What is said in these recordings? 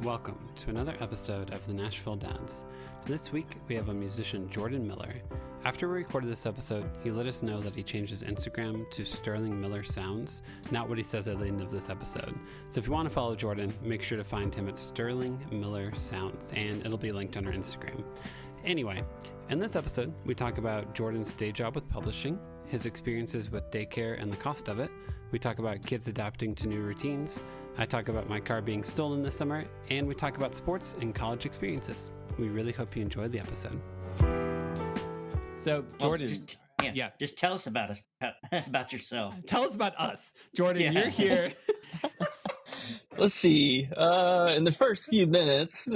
Welcome to another episode of the Nashville Dads. This week we have a musician, Jordan Miller. After we recorded this episode, he let us know that he changed his Instagram to Sterling Miller Sounds, not what he says at the end of this episode. So if you want to follow Jordan, make sure to find him at Sterling Miller Sounds, and it'll be linked on our Instagram. Anyway, in this episode, we talk about Jordan's day job with publishing, his experiences with daycare and the cost of it. We talk about kids adapting to new routines. I talk about my car being stolen this summer, and we talk about sports and college experiences. We really hope you enjoyed the episode. So, Jordan, just tell us about yourself. Tell us about us, Jordan. You're here. Let's see. In the first few minutes,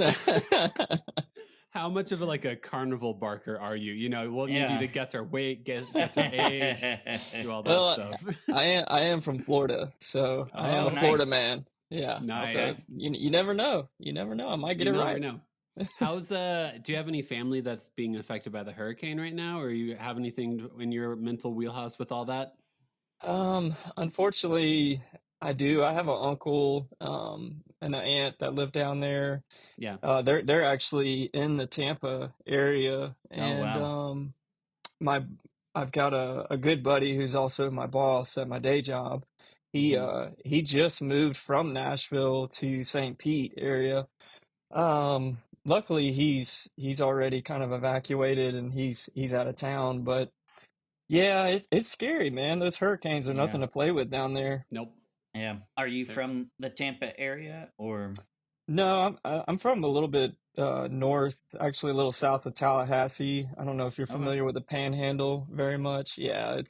how much of a carnival barker are you? You know, we'll need you to guess our weight, guess our age, do all that stuff. I am from Florida, so I am a Florida man. Yeah, nice. So you never know. You never know. I might get it right. Know. How's do you have any family that's being affected by the hurricane right now, or you have anything in your mental wheelhouse with all that? Unfortunately, I do. I have an uncle and an aunt that live down there. Yeah. They're actually in the Tampa area, and I've got a good buddy who's also my boss at my day job. He just moved from Nashville to St. Pete area. Luckily he's already kind of evacuated and he's out of town, but yeah, it's scary, man. Those hurricanes are nothing to play with down there. Nope. Yeah. Are you from the Tampa area or? No, I'm from a little bit north, actually a little south of Tallahassee. I don't know if you're familiar with the Panhandle very much. Yeah,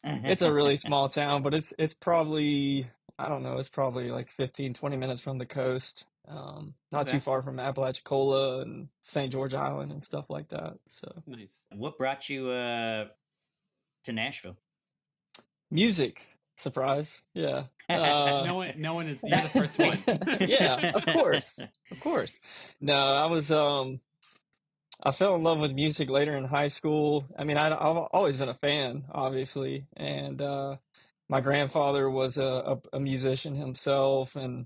it's a really small town, but it's probably, I don't know, it's probably like 15, 20 minutes from the coast. Not too far from Apalachicola and St. George Island and stuff like that. So nice. What brought you to Nashville? Music. Surprise. Yeah. No one is, you're the first one. Yeah, of course. No, I fell in love with music later in high school. I mean, I've always been a fan, obviously. And my grandfather was a musician himself, and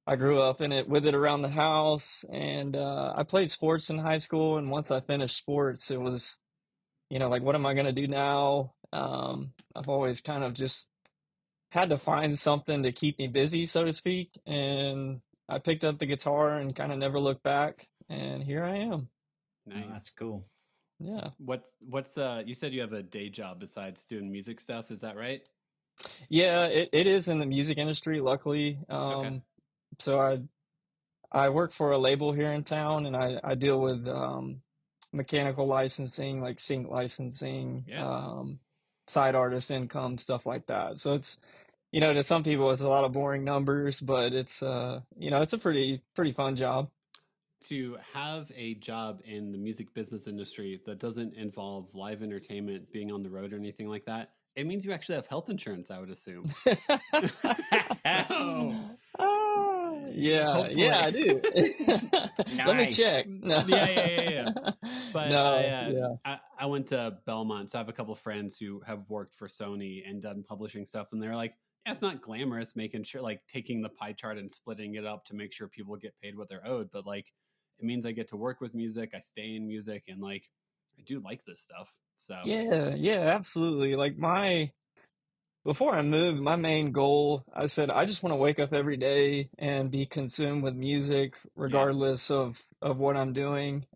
I grew up with it around the house. And I played sports in high school. And once I finished sports, it was, like, what am I going to do now? I've always kind of just had to find something to keep me busy, so to speak. And I picked up the guitar and kind of never looked back. And here I am. Nice. Oh, that's cool. Yeah. What's you said you have a day job besides doing music stuff, is that right? Yeah, it is in the music industry, luckily. Okay. So I work for a label here in town, and I deal with mechanical licensing, like sync licensing, side artist income, stuff like that. So it's, to some people it's a lot of boring numbers, but it's it's a pretty fun job. To have a job in the music business industry that doesn't involve live entertainment, being on the road or anything like that, it means you actually have health insurance, I would assume. Yeah, I do. Nice. Let me check. No. Yeah. But I went to Belmont, so I have a couple friends who have worked for Sony and done publishing stuff, and they're like, it's not glamorous making sure, like, taking the pie chart and splitting it up to make sure people get paid what they're owed, but like, it means I get to work with music, I stay in music, and like, I do like this stuff. So Yeah, absolutely. Like before I moved, my main goal, I said, I just want to wake up every day and be consumed with music, regardless of what I'm doing,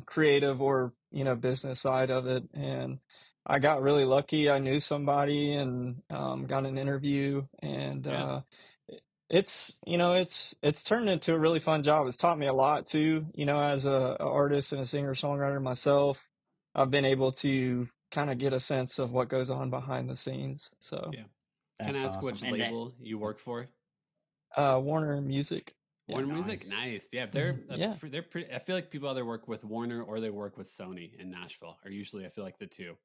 creative or, business side of it. And I got really lucky. I knew somebody and got an interview, and it's turned into a really fun job. It's taught me a lot too, as a artist and a singer-songwriter myself. I've been able to kind of get a sense of what goes on behind the scenes. So yeah. Can I ask which label you work for? Warner Music. Warner Music, nice. Yeah, they're pretty. I feel like people either work with Warner or they work with Sony in Nashville. Are usually, I feel like, the two.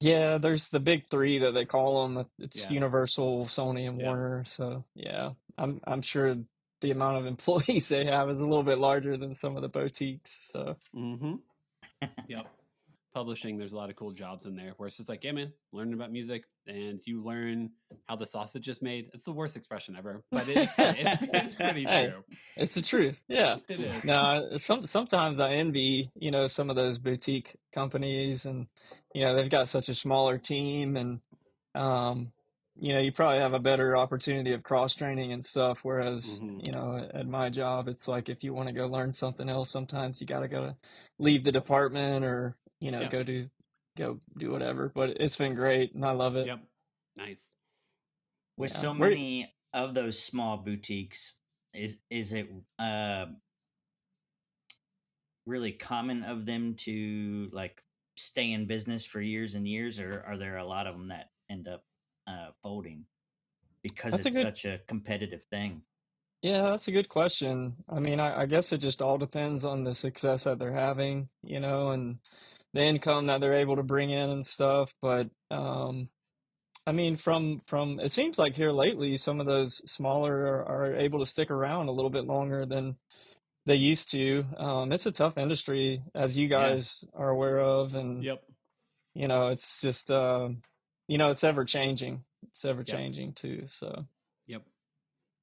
Yeah, there's the big three that they call them. It's Universal, Sony, and Warner. So yeah, I'm sure the amount of employees they have is a little bit larger than some of the boutiques. So Yep. publishing, there's a lot of cool jobs in there where it's just like, yeah, man, learning about music and you learn how the sausage is made. It's the worst expression ever, but it's pretty Hey, true. it's the truth. Yeah. It is. No, sometimes I envy, some of those boutique companies and, they've got such a smaller team and, um, you probably have a better opportunity of cross training and stuff. Whereas, Hmm. at my job, it's like if you want to go learn something else, sometimes you got to go leave the department or, Yeah. go do whatever. But it's been great and I love it. Yep. Nice. With Yeah. so many of those small boutiques, is it really common of them to like stay in business for years and years, or are there a lot of them that end up folding because That's a it's good such a competitive thing? Yeah, that's a good question. I mean, I guess it just all depends on the success that they're having, and the income that they're able to bring in and stuff. But I mean, from it seems like here lately, some of those smaller are able to stick around a little bit longer than they used to. It's a tough industry, as you Yeah. guys are aware of, and Yep. it's just it's ever changing. It's ever Yep. changing too. So Yep.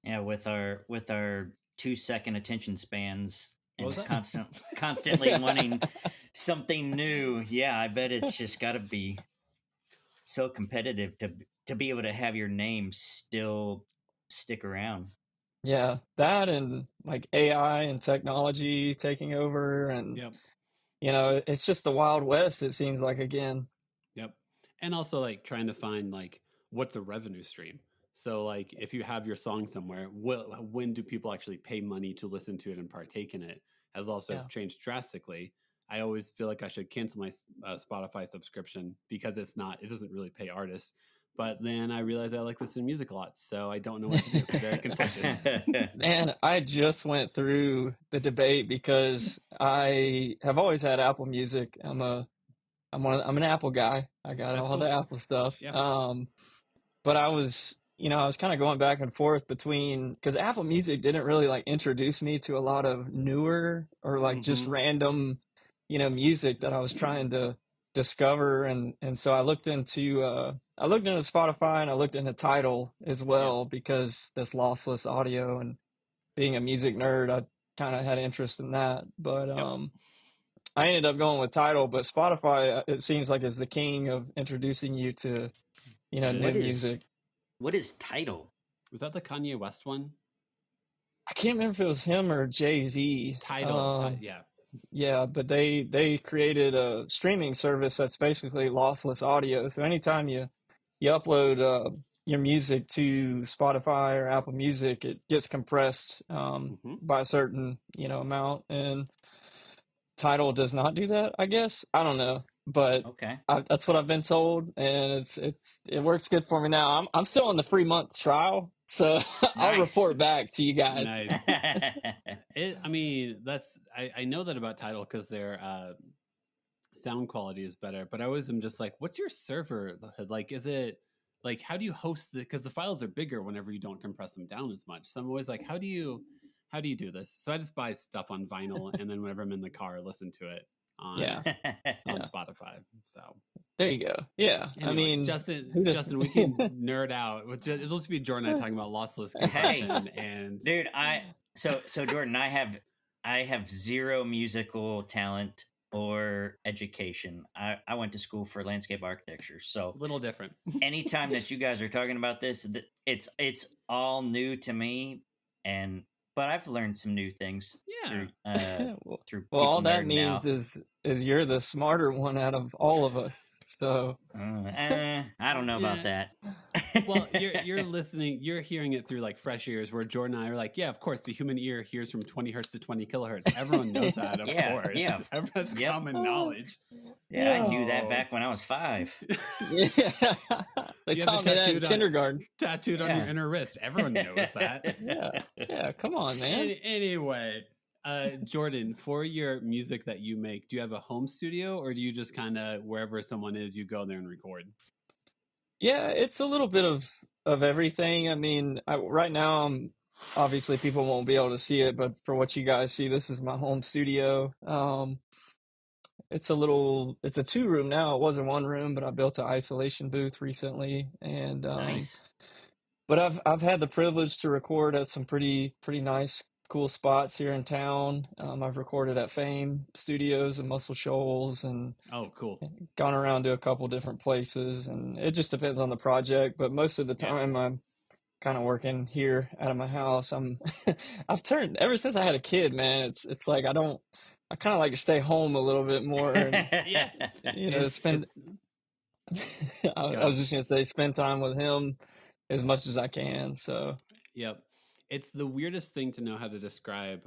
Yeah, with our 2 second attention spans What was and that? constantly wanting something new. Yeah, I bet it's just got to be so competitive to be able to have your name still stick around. Yeah, that and like AI and technology taking over, and Yep. it's just the Wild West, it seems like again. Yep. And also like trying to find like what's a revenue stream. So like if you have your song somewhere, when do people actually pay money to listen to it and partake in it has also Yeah. changed drastically. I always feel like I should cancel my Spotify subscription because it doesn't really pay artists. But then I realized I like listening to music a lot, so I don't know what to do. Very conflicted. Man, I just went through the debate because I have always had Apple Music. I'm an Apple guy. I got That's all the cool. Apple stuff. Yeah. But I was kind of going back and forth between, because Apple Music didn't really like introduce me to a lot of newer or like just Mhm. random, music that I was trying to discover. And so I looked into Spotify and I looked into Tidal as Yep. well, because this lossless audio, and being a music nerd, I kind of had interest in that. But Yep. I ended up going with Tidal, but Spotify, it seems like, is the king of introducing you to, It new What is. music. what is Tidal? Was that the Kanye West one? I can't remember if it was him or Jay-Z. Tidal. Yeah. Yeah, but they created a streaming service that's basically lossless audio. So anytime you upload your music to Spotify or Apple Music, it gets compressed Hmm. by a certain amount, and Tidal does not do that, I guess. I don't know, but Okay. that's what I've been told, and it works good for me now. I'm still on the free month trial, so I'll Nice. report back to you guys. Nice. I mean, I know that about Tidal because their sound quality is better, but I always am just like, what's your server like? Is it like, how do you host the, because the files are bigger whenever you don't compress them down as much. So I'm always like, how do you do this? So I just buy stuff on vinyl, and then whenever I'm in the car, listen to it on Yeah, on yeah. Spotify. So There you go. Yeah, I anyway, mean, Justin, who does- we can nerd out. It'll just be Jordan and I talking about lossless compression and Dude, so Jordan, I have zero musical talent or education. I went to school for landscape architecture. a So little different. anytime that you guys are talking about this, it's all new to me, but I've learned some new things Yeah. through well, through well, all people that nerding means out. is you're the smarter one out of all of us. So I don't know about that. Well, you're listening, you're hearing it through like fresh ears, where Jordan and I are like, yeah, of course, the human ear hears from 20 hertz to 20 kilohertz. Everyone knows that, of Yeah, course. yeah. Everyone's Yep. common knowledge. Yeah, I knew Oh. that back when I was 5. yeah, they You have taught it me that in tattooed on- kindergarten. Tattooed on Yeah. your inner wrist. Everyone knows that. Yeah, come on, man. Anyway, Jordan, for your music that you make, do you have a home studio, or do you just kind of, wherever someone is, you go there and record? Yeah, it's a little bit of everything. I mean, right now, obviously people won't be able to see it, but for what you guys see, this is my home studio. it's a 2-room now. It was a 1 room, but I built an isolation booth recently, and Nice. but I've had the privilege to record at some pretty nice, cool spots here in town. I've recorded at Fame Studios in Muscle Shoals, and Oh, cool. gone around to a couple different places, and it just depends on the project. But most of the Yeah. time, I'm kind of working here out of my house. I've turned ever since I had a kid, man. It's like I kind of like to stay home a little bit more, and Yeah. spend. It's I was just gonna say, spend time with him as much as I can. So Yep. It's the weirdest thing to know how to describe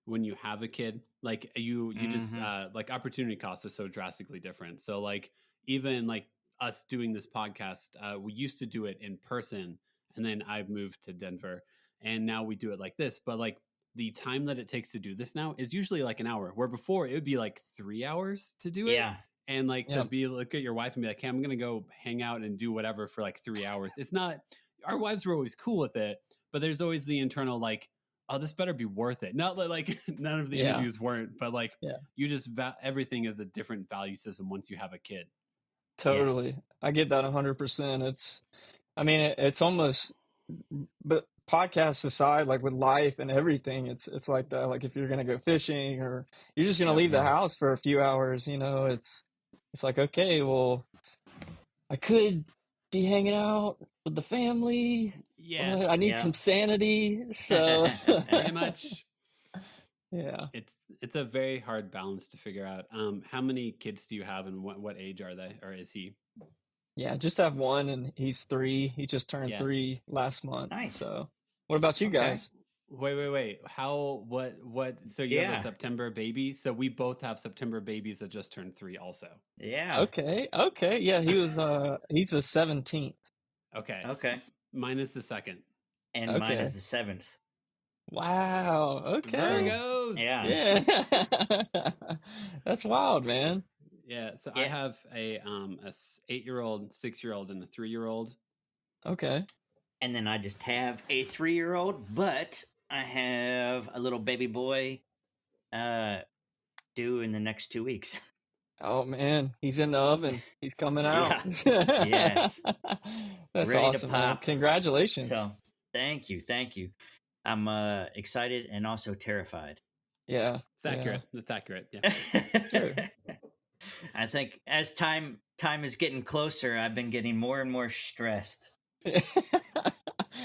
when you have a kid. Like you just like opportunity cost is so drastically different. So like even like us doing this podcast, we used to do it in person, and then I moved to Denver, and now we do it like this. But like the time that it takes to do this now is usually like an hour, where before it would be like 3 hours to do it. Yeah. And like to yeah, look at your wife and be like, hey, I'm gonna go hang out and do whatever for like 3 hours. It's not, our wives were always cool with it, but there's always the internal like, oh, this better be worth it. Not like none of the yeah, interviews weren't, but like yeah. you just everything is a different value system once you have a kid. Totally. Yes. I get that 100%. I mean, it's almost, but podcasts aside, like with life and everything, it's like that. Like if you're gonna go fishing, or you're just gonna Yep. leave the Yeah. house for a few hours, it's like, okay, well, I could be hanging out with the family, Yeah. but I need Yeah. some sanity. So Pretty much. yeah. It's a very hard balance to figure out. How many kids do you have, and what age are they, or is he? Yeah, just have one, and he's 3. He just turned Yeah. 3 last month. Nice. So what about you Okay. guys? Wait. How, what? So you have a Yeah. September baby. So we both have September babies that just turned 3 also. Yeah. Okay. Yeah, he's the 17th. Okay. Okay. Mine is the 2nd. And mine is Okay. the 7th. Wow. Okay. Virgos. Yeah. Yeah. That's wild, man. Yeah. So I Yeah. have a 8-year-old, 6-year-old, and a 3-year-old. Okay. And then I just have a 3-year-old, but I have a little baby boy due in the next 2 weeks. Oh man, he's in the oven. He's coming out. Yeah. Yes. That's Ready to awesome, man. pop. Congratulations. So thank you. I'm excited and also terrified. Yeah. It's accurate. It's accurate. Yeah. Sure. I think as time is getting closer, I've been getting more and more stressed. Yep.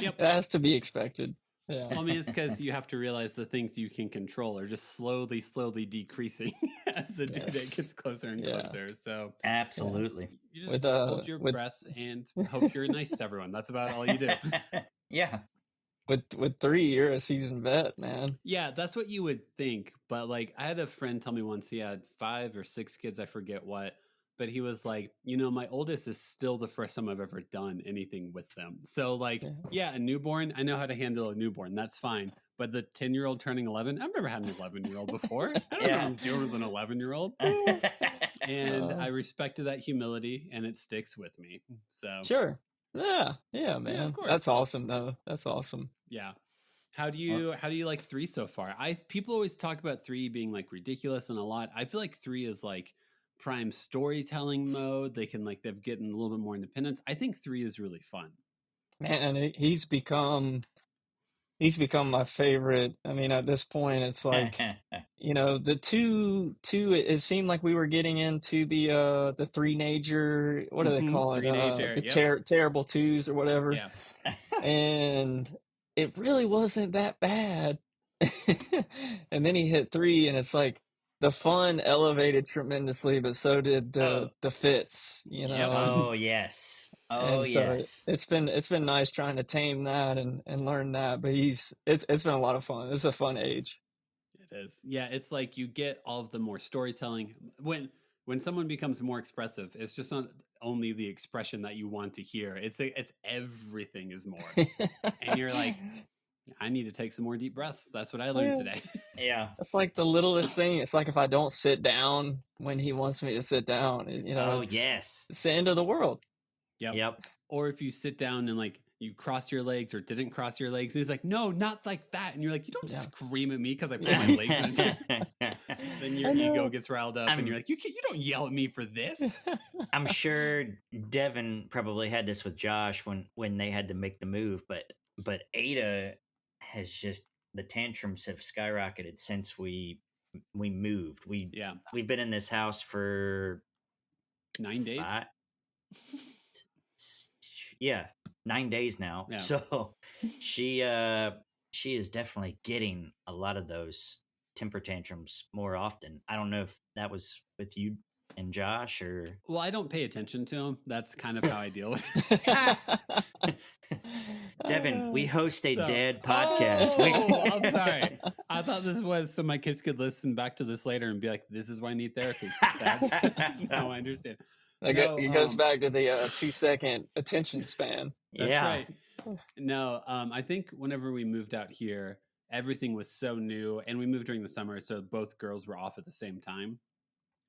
Yep. It has to be expected. Yeah. Well, I mean, it's because you have to realize the things you can control are just slowly decreasing as the due date Yes. gets closer and Yeah. closer. So Absolutely. you just With hold your with breath and hope you're nice to everyone. That's about all you do. Yeah. with 3, you're a seasoned vet, man. Yeah, that's what you would think. But like, I had a friend tell me once he had 5 or 6 kids, I forget what. But he was like, my oldest is still the first time I've ever done anything with them. So like, Yeah. a newborn, I know how to handle a newborn. That's fine. But the 10-year-old turning 11, I've never had an 11-year-old before. I don't know what I'm doing with an 11-year-old. And I respected that humility, and it sticks with me. So Sure. Yeah, man. of course. That's awesome, though. That's awesome. yeah. How do you like 3 so far? People always talk about 3 being like ridiculous and a lot. I feel like 3 is like prime storytelling mode. They can like they've gotten a little bit more independence. I think 3 is really fun. Man, he's become my favorite. I mean, at this point, it's like, the two. It seemed like we were getting into the three-nager. What do they call it? Three-nager, The yep. terrible twos or whatever. Yeah. And it really wasn't that bad. And then he hit 3, and it's like the fun elevated tremendously, but so did the fits. Yep. Oh yes. Oh And so yes. it's been nice trying to tame that and learn that. But it's been a lot of fun. It's a fun age. It is. Yeah, it's like you get all of the more storytelling. When someone becomes more expressive, it's just not only the expression that you want to hear. It's everything is more. And you're like, I need to take some more deep breaths. That's what I learned today. Yeah. It's like the littlest thing. It's like if I don't sit down when he wants me to sit down, Oh it's yes. the end of the world. Yep. Yep. Or if you sit down and like you crossed your legs or didn't cross your legs. And he's like, no, not like that. And you're like, you don't Yeah. scream at me because I put my legs into it. Then your ego gets riled up and you're like, you don't yell at me for this. I'm sure Devin probably had this with Josh when they had to make the move, but Ada has just, the tantrums have skyrocketed since we moved. We've been in this house for 9 days. 9 days now. Yeah. So she is definitely getting a lot of those temper tantrums more often. I don't know if that was with you and Josh or. Well, I don't pay attention to him. That's kind of how I deal with it. Devin, we host a dad podcast. Oh, I'm sorry. I thought this was so my kids could listen back to this later and be like, this is why I need therapy. That's now I understand. It goes back to the 2-second attention span. That's right. No, I think whenever we moved out here, everything was so new, and we moved during the summer, so both girls were off at the same time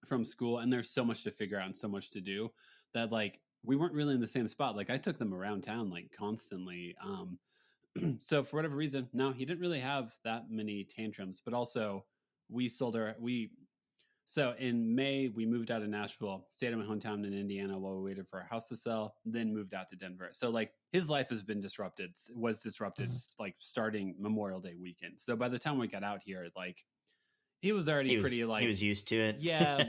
from school, and there's so much to figure out and so much to do that, like, we weren't really in the same spot. Like, I took them around town, like, constantly. So for whatever reason, no, he didn't really have that many tantrums, but also so in May, we moved out of Nashville, stayed in my hometown in Indiana while we waited for our house to sell, then moved out to Denver. So like his life has been disrupted, like starting Memorial Day weekend. So by the time we got out here, like he was already he was used to it. Yeah.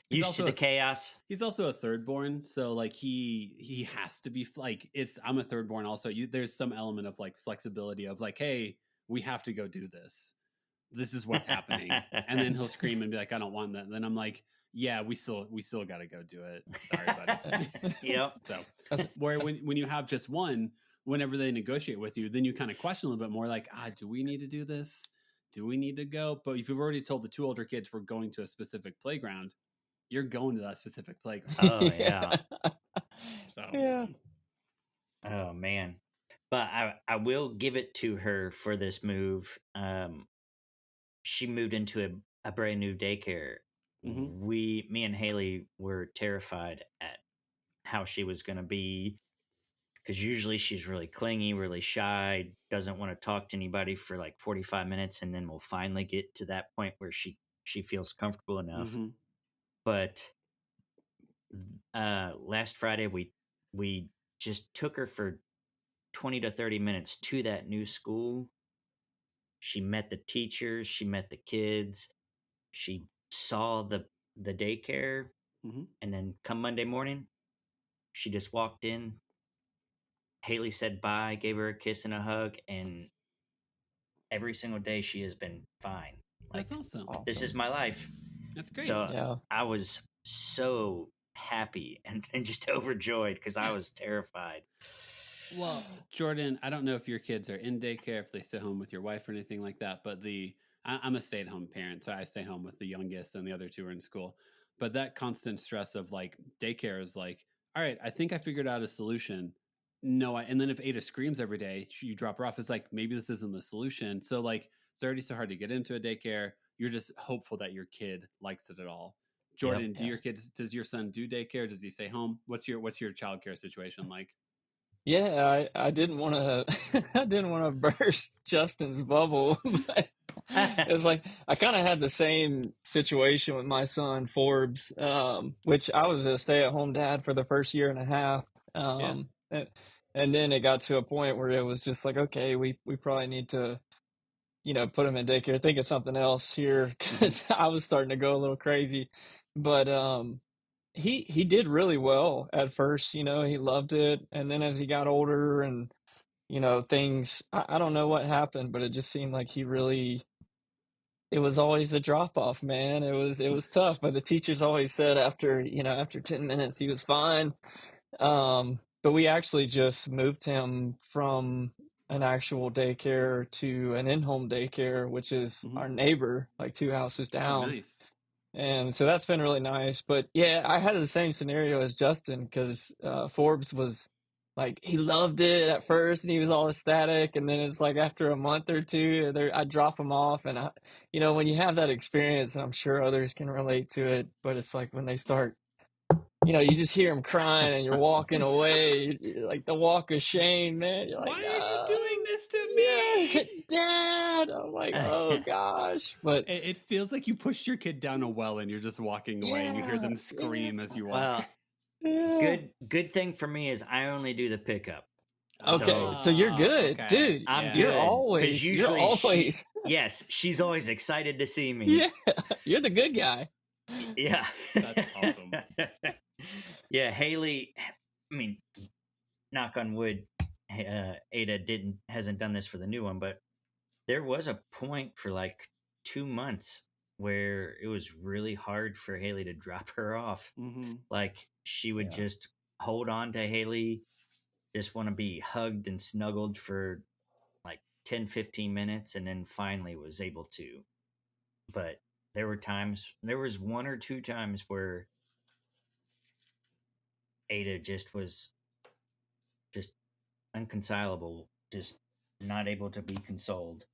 used to the chaos. He's also a third born. So like he has to be like, I'm a third born also. There's some element of like flexibility of like, hey, we have to go do this. This is what's happening. And then he'll scream and be like, I don't want that. And then I'm like, yeah, we still got to go do it. Sorry, buddy. Yep. So where when you have just one, whenever they negotiate with you, then you kind of question a little bit more like, do we need to do this? Do we need to go? But if you've already told the two older kids we're going to a specific playground, you're going to that specific playground. Oh, yeah. So, yeah. Oh, man. But I will give it to her for this move. She moved into a brand new daycare. Mm-hmm. Me and Haley were terrified at how she was going to be, because usually she's really clingy, really shy, doesn't want to talk to anybody for like 45 minutes, and then we'll finally get to that point where she feels comfortable enough. Mm-hmm. But last Friday we just took her for 20 to 30 minutes to that new school. She met the teachers, she met the kids, she saw the daycare, Mm-hmm. and then come Monday morning, she just walked in. Haley said bye, gave her a kiss and a hug, and every single day she has been fine. Like, that's awesome. This is my life. That's great. So yeah. I was so happy and just overjoyed because I was terrified. Well, Jordan, I don't know if your kids are in daycare, if they stay home with your wife or anything like that, but I'm a stay-at-home parent, so I stay home with the youngest and the other two are in school. But that constant stress of like daycare is like, all right, I think I figured out a solution. No, and then if Ada screams every day, you drop her off. It's like, maybe this isn't the solution. So like, it's already so hard to get into a daycare. You're just hopeful that your kid likes it at all. Jordan, does your son do daycare? Does he stay home? What's your childcare situation like? Yeah, I didn't want to I didn't want to burst Justin's bubble, but it was like I kind of had the same situation with my son Forbes, which I was a stay-at-home dad for the first year and a half. And then it got to a point where it was just like, okay, we probably need to, put him in daycare, think of something else here, because I was starting to go a little crazy. But he did really well at first, he loved it. And then as he got older and, things, I don't know what happened, but it just seemed like it was always a drop off, man. It was tough, but the teachers always said after 10 minutes, he was fine. But we actually just moved him from an actual daycare to an in-home daycare, which is our neighbor, like 2 houses down. Oh, nice. And so that's been really nice. But yeah, I had the same scenario as Justin because Forbes was like, he loved it at first and he was all ecstatic. And then it's like after a month or two, I drop him off. And, when you have that experience, and I'm sure others can relate to it, but it's like when they start, you just hear him crying and you're walking away, like the walk of shame, man. You're like, Why are you doing no, this to yeah, me? Dad. I'm like, oh gosh, but It feels like you pushed your kid down a well and you're just walking away and you hear yeah, them yeah, scream as you walk. Well, yeah. good thing for me is I only do the pickup. Okay, So so you're good, Okay. dude. I'm Yeah. good because You're usually always, she's always excited to see me. yeah, you're the good guy. Yeah. That's awesome. Yeah, Haley, I mean, knock on wood, Ada hasn't done this for the new one, but there was a point for like 2 months where it was really hard for Haley to drop her off. Mm-hmm. Like she would Yeah. just hold on to Haley, just want to be hugged and snuggled for like 10-15 minutes, and then finally was able to. But there was 1 or 2 times where Ada just was just unconsolable, just not able to be consoled.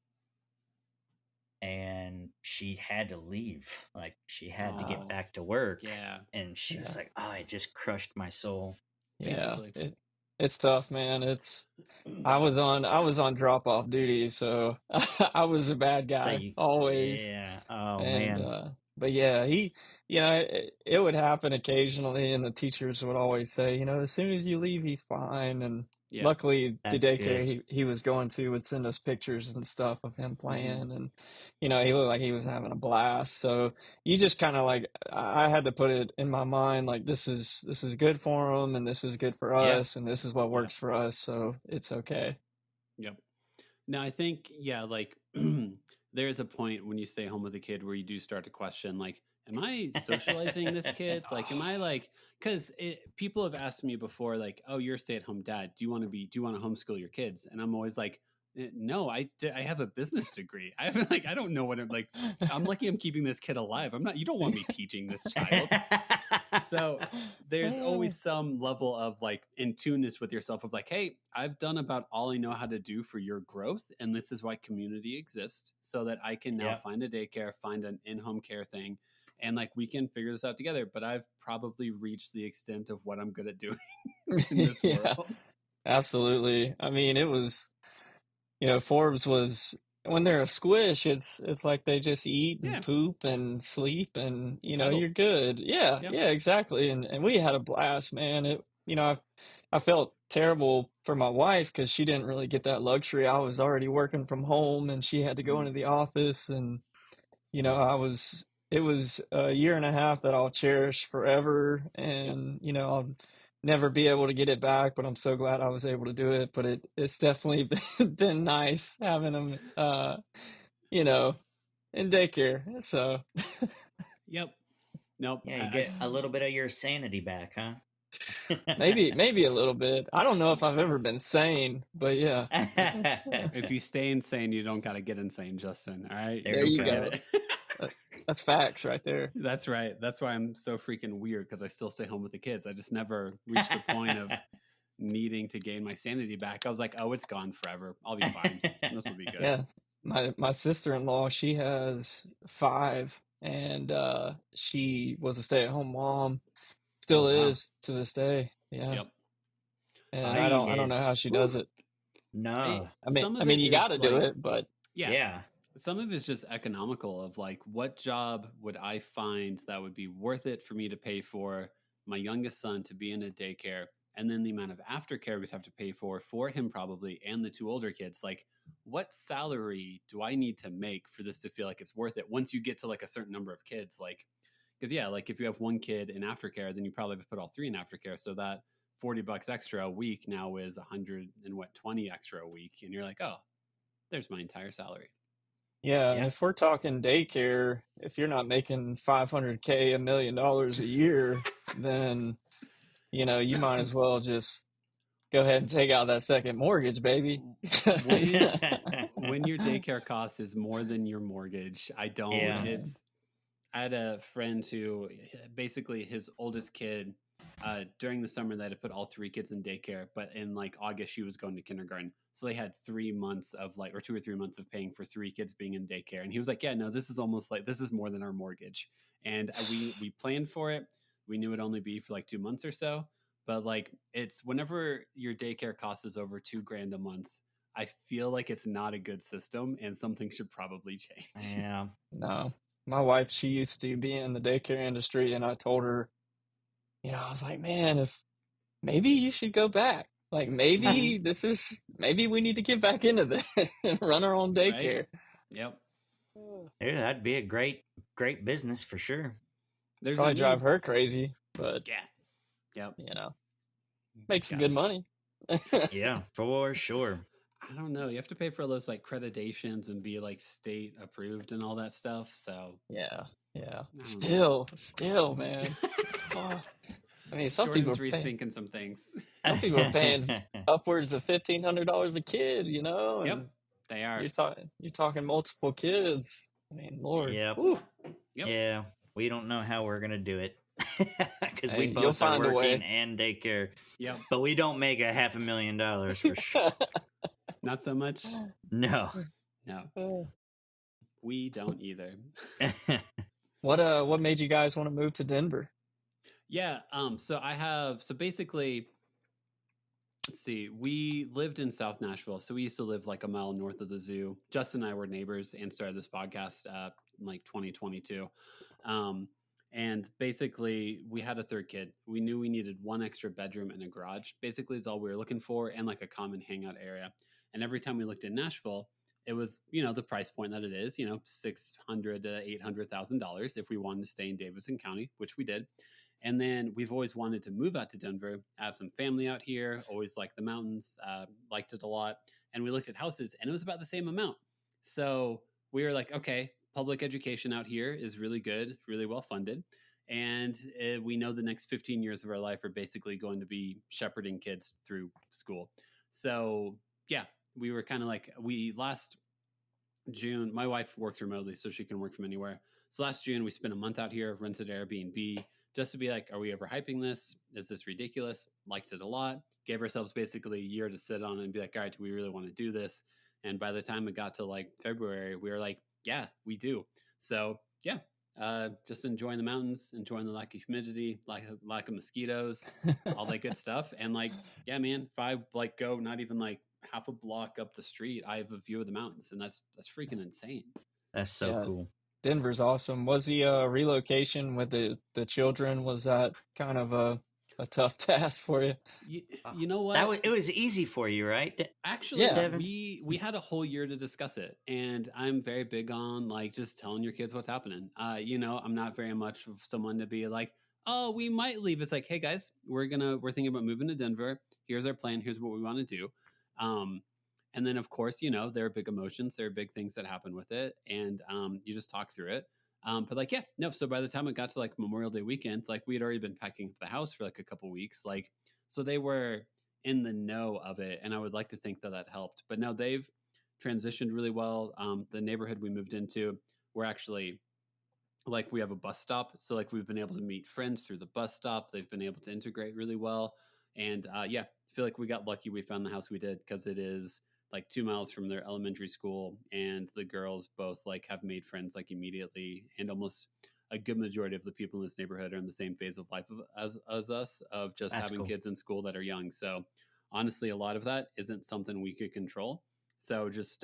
And she had to leave. Like she had to get Oh, back to work. yeah. And she was Yeah. like, oh, it just crushed my soul. Yeah, Basically. it's tough, man. I was on drop off duty, so I was a bad So guy always. yeah. Oh And man. but yeah, it would happen occasionally, and the teachers would always say, as soon as you leave, he's fine. And Yeah. luckily, the That's daycare good. he was going to would send us pictures and stuff of him playing, Mm-hmm. and he looked like he was having a blast. So you just kind of like I had to put it in my mind like this is good for him, and this is good for Yeah. us, and this is what Yeah. works for us. So it's okay. Yep. Now, I think, yeah, like there's a point when you stay home with a kid where you do start to question, like, am I socializing this kid? Like, am I like, because people have asked me before, like, oh, you're a stay-at-home dad. Do you want to homeschool your kids? And I'm always like, no, I have a business degree. I have like, I don't know what I'm like. I'm lucky I'm keeping this kid alive. You don't want me teaching this child. So there's always some level of like in tuneness with yourself of like, hey, I've done about all I know how to do for your growth, and this is why community exists, so that I can now Yep. find a daycare, find an in-home care thing, and like we can figure this out together. But I've probably reached the extent of what I'm good at doing in this Yeah, world. absolutely. I mean, it was. Forbes was when they're a squish, it's like they just eat and Yeah, poop and sleep and cuddle. you're good. Yeah, Yep. yeah, exactly. And we had a blast, man. I felt terrible for my wife because she didn't really get that luxury. I was already working from home and she had to go Mhm. into the office, and it was a year and a half that I'll cherish forever, Yep. and I'll never be able to get it back, but I'm so glad I was able to do it. But it's definitely been nice having them you know in daycare. So Yep. Nope. Yeah, you get a little bit of your sanity back, huh? maybe a little bit. I don't know if I've ever been sane, but yeah. If you stay insane, you don't got to get insane, Justin. All right. There There Don't you you forget go. go. it. That's facts right there. That's right. That's why I'm so freaking weird, because I still stay home with the kids. I just never reached the point of needing to gain my sanity back. I was like, oh, it's gone forever. I'll be fine. This will be good. Yeah. My sister-in-law, she has five, and she was a stay-at-home mom, Oh still wow. is to this day. Yeah. Yep. And Five I don't know kids. how she Whew. does it. No. Some I of mean, it you is got to do like, it, but yeah, Yeah. some of it's just economical of like, what job would I find that would be worth it for me to pay for my youngest son to be in a daycare, and then the amount of aftercare we'd have to pay for him probably, and the two older kids. Like, what salary do I need to make for this to feel like it's worth it once you get to like a certain number of kids? Like, because yeah, like if you have one kid in aftercare, then you probably have to put all three in aftercare, so that $40 extra a week now is 120 extra a week, and you're like, oh, there's my entire salary. yeah, Yeah. if we're talking daycare, if you're not making 500K, $1 million a year, then you might as well just go ahead and take out that second mortgage, baby. When your daycare cost is more than your mortgage, Yeah. I had a friend who basically his oldest kid during the summer they had to put all three kids in daycare, but in like August she was going to kindergarten, so they had 3 months of like, or 2 or 3 months of paying for three kids being in daycare. And he was like, yeah, no, this is almost like, this is more than our mortgage. And we planned for it, we knew it'd only be for like 2 months or so. But like, it's whenever your daycare cost is over $2,000 a month, I feel like it's not a good system and something should probably change. Yeah. No, my wife, she used to be in the daycare industry, and I told her, I was like, man, if maybe you should go back. Like maybe maybe we need to get back into this and run our own Right? daycare. Yep. Yeah, that'd be a great business for sure. There's a Probably drive need. her crazy, but Yeah. Yep. make some Gosh. good money. Yeah, for sure. I don't know. You have to pay for those like accreditations and be like state approved and all that stuff. So Yeah, yeah. I don't Still, man. Oh, I mean, Jordan's rethinking some things. some people are paying upwards of $1,500 a kid, and Yep, they are. you're talking multiple kids. I mean, Lord. Yep. Whew. Yep. Yeah, we don't know how we're gonna do it because Hey, we you'll both are find a way. working and daycare. Yep. But we don't make $500,000 for sure. Not so much. No. No, we don't either. What made you guys want to move to Denver? Yeah. So basically, let's see. We lived in South Nashville, so we used to live like a mile north of the zoo. Justin and I were neighbors and started this podcast in like 2022. And basically, we had a third kid. We knew we needed one extra bedroom and a garage. Basically, is all we were looking for, and like a common hangout area. And every time we looked in Nashville, it was the price point that it is, $600,000 to $800,000 if we wanted to stay in Davidson County, which we did. And then we've always wanted to move out to Denver, have some family out here, always liked the mountains, liked it a lot. And we looked at houses and it was about the same amount. So we were like, okay, public education out here is really good, really well funded. And we know the next 15 years of our life are basically going to be shepherding kids through school. So yeah, we were kind of like, last June, my wife works remotely, so she can work from anywhere. So last June, we spent a month out here, rented Airbnb, just to be like, are we overhyping this? Is this ridiculous? Liked it a lot. Gave ourselves basically a year to sit on it and be like, all right, do we really want to do this? And by the time it got to like February, we were like, yeah, we do. So yeah, just enjoying the mountains, enjoying the lack of humidity, lack of mosquitoes, all that good stuff. And like, yeah, man, if I like go not even like half a block up the street, I have a view of the mountains, and that's freaking insane. That's so Yeah. cool. Denver's awesome. Was the relocation with the children, was that kind of a tough task for you? You know what? It was easy for you, right? Actually, Yeah. we had a whole year to discuss it, and I'm very big on like just telling your kids what's happening. I'm not very much of someone to be like, oh, we might leave. It's like, hey guys, we're thinking about moving to Denver. Here's our plan. Here's what we want to do. And then of course, there are big emotions, there are big things that happen with it, and you just talk through it. But like, yeah, no. So by the time it got to like Memorial Day weekend, like we had already been packing up the house for like a couple weeks, like so they were in the know of it, and I would like to think that helped. But no, they've transitioned really well. The neighborhood we moved into, we're actually like we have a bus stop, so like we've been able to meet friends through the bus stop. They've been able to integrate really well, and yeah, I feel like we got lucky. We found the house we did because it is like 2 miles from their elementary school, and the girls both like have made friends like immediately, and almost a good majority of the people in this neighborhood are in the same phase of life as us, of just That's having cool. kids in school that are young. So honestly, a lot of that isn't something we could control. So just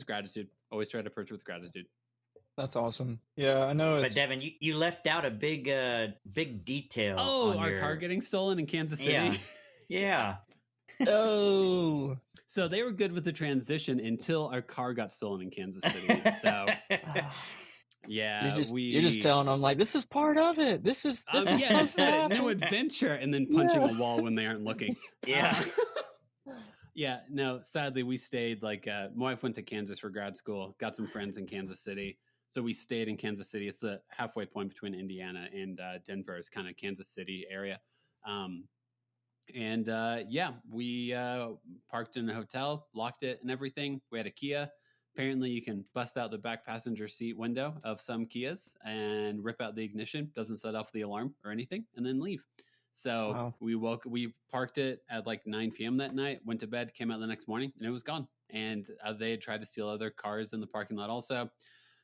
gratitude. Always try to approach with gratitude. That's awesome. Yeah, I know But it's Devin, you left out a big detail. Oh, on our your... car getting stolen in Kansas City. Yeah. Yeah. oh. So they were good with the transition until our car got stolen in Kansas City. So yeah, you're just telling them like this is part of it. This is this is a new adventure, and then punching a wall when they aren't looking. Yeah. Yeah, no, sadly we stayed like my wife went to Kansas for grad school, got some friends in Kansas City. So we stayed in Kansas City. It's the halfway point between Indiana and Denver, is kind of Kansas City area. Yeah, we parked in a hotel, locked it and everything. We had a Kia. Apparently you can bust out the back passenger seat window of some Kias and rip out the ignition. Doesn't set off the alarm or anything, and then leave. So Wow. we parked it at like 9 p.m. that night, went to bed, came out the next morning, and it was gone. And they had tried to steal other cars in the parking lot also.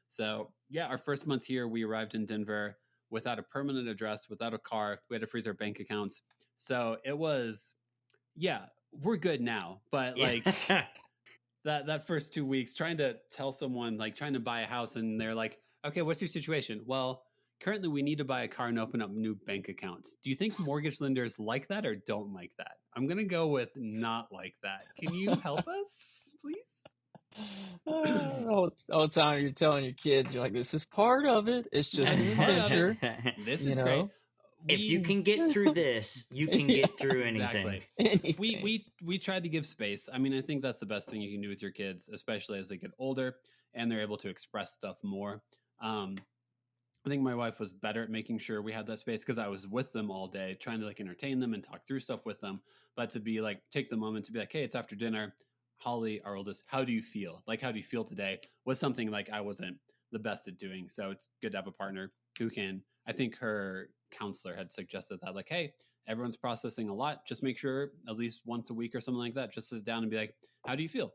So yeah, our first month here, we arrived in Denver. without a permanent address, without a car. We had to freeze our bank accounts. So it was, yeah, we're good now. But like that first 2 weeks, trying to tell someone, like trying to buy a house, and they're like, okay, what's your situation? Well, currently we need to buy a car and open up new bank accounts. Do you think mortgage lenders like that or don't like that? I'm going to go with not like that. Can you help us, please? all the time you're telling your kids, you're like, this is part of it. It's just an Part of adventure. it. This you is know? great. If you can get through this, you can get through anything. Exactly. We tried to give space. I mean, I think that's the best thing you can do with your kids, especially as they get older and they're able to express stuff more. I think my wife was better at making sure we had that space because I was with them all day, trying to like entertain them and talk through stuff with them. But to be like, take the moment to be like, hey, it's after dinner. Holly, our oldest, how do you feel? Like, how do you feel today? Was something like I wasn't the best at doing. So it's good to have a partner who can. I think her counselor had suggested that, like, hey, everyone's processing a lot. Just make sure at least once a week or something like that, just sit down and be like, how do you feel?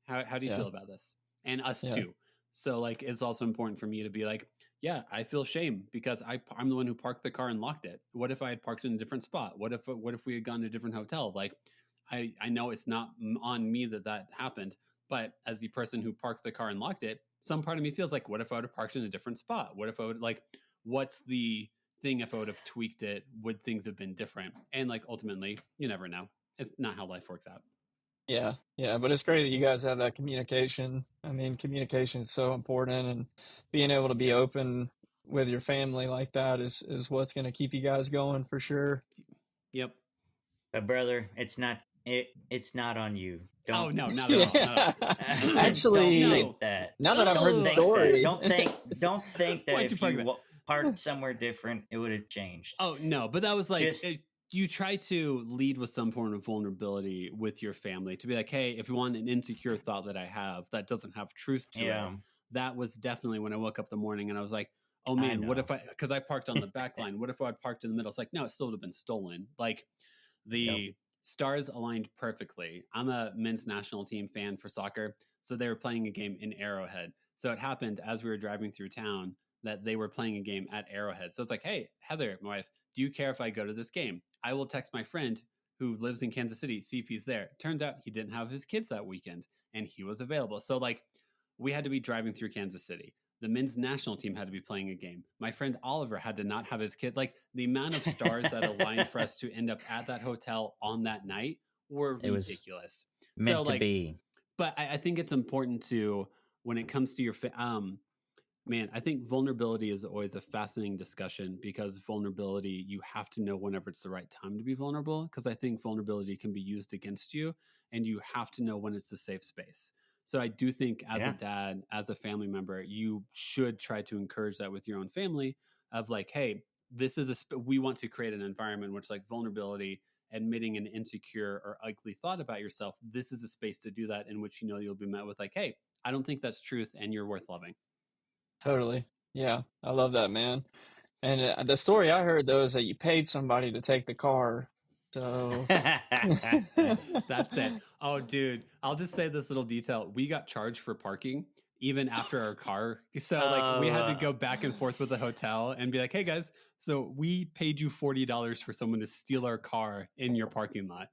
How do you feel about this? And us too. So like, it's also important for me to be like, yeah, I feel shame because I'm the one who parked the car and locked it. What if I had parked in a different spot? What if we had gone to a different hotel? Like, I know it's not on me that happened, but as the person who parked the car and locked it, some part of me feels like, what if I would have parked in a different spot? What if I would like, what's the thing if I would have tweaked it? Would things have been different? And like, ultimately, you never know. It's not how life works out. Yeah, but it's great that you guys have that communication. I mean, communication is so important, and being able to be open with your family like that is what's going to keep you guys going for sure. Yep. But brother, it's not on you. Oh no, not at all. Not at all. Actually, don't think that. now that I've heard the Think story, that. Don't think that Why'd you if park you that? parked somewhere different, it would have changed. Oh no, but that was like Just- you try to lead with some form of vulnerability with your family to be like, hey, if you want an insecure thought that I have that doesn't have truth to it, that was definitely when I woke up the morning and I was like, oh man, what if because I parked on the back line, what if I had parked in the middle? It's like, no, it still would have been stolen. Like the stars aligned perfectly. I'm a men's national team fan for soccer, so they were playing a game in Arrowhead. So it happened as we were driving through town that they were playing a game at Arrowhead. So it's like, hey, Heather, my wife, do you care if I go to this game? I will text my friend who lives in Kansas City, see if he's there. Turns out he didn't have his kids that weekend and he was available. So like we had to be driving through Kansas City. The men's national team had to be playing a game. My friend Oliver had to not have his kid. Like the amount of stars that aligned for us to end up at that hotel on that night were ridiculous. Meant to be. But I think it's important to, when it comes to your man, I think vulnerability is always a fascinating discussion because vulnerability, you have to know whenever it's the right time to be vulnerable, because I think vulnerability can be used against you and you have to know when it's the safe space. So I do think as a dad, as a family member, you should try to encourage that with your own family of like, hey, this is we want to create an environment which like vulnerability, admitting an insecure or ugly thought about yourself. This is a space to do that in which, you know, you'll be met with like, hey, I don't think that's truth and you're worth loving. Totally. Yeah, I love that, man. And the story I heard though is that you paid somebody to take the car. So that's it. Oh, dude, I'll just say this little detail. We got charged for parking even after our car. So like we had to go back and forth with the hotel and be like, hey guys, so we paid you $40 for someone to steal our car in your parking lot.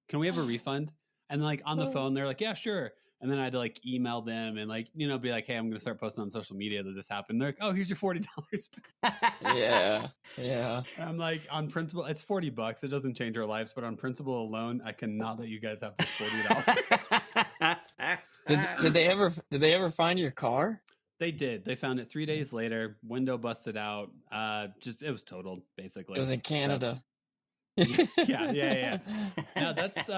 Can we have a refund? And like on the phone, they're like, yeah, sure. And then I had to like email them and like, you know, be like, hey, I'm going to start posting on social media that this happened. They're like, oh, here's your $40. Yeah. I'm like, on principle, it's $40. It doesn't change our lives, but on principle alone, I cannot let you guys have this $40. Did they ever find your car? They did. They found it 3 days later. Window busted out. Just it was totaled basically. It was in Canada. So, yeah. No, that's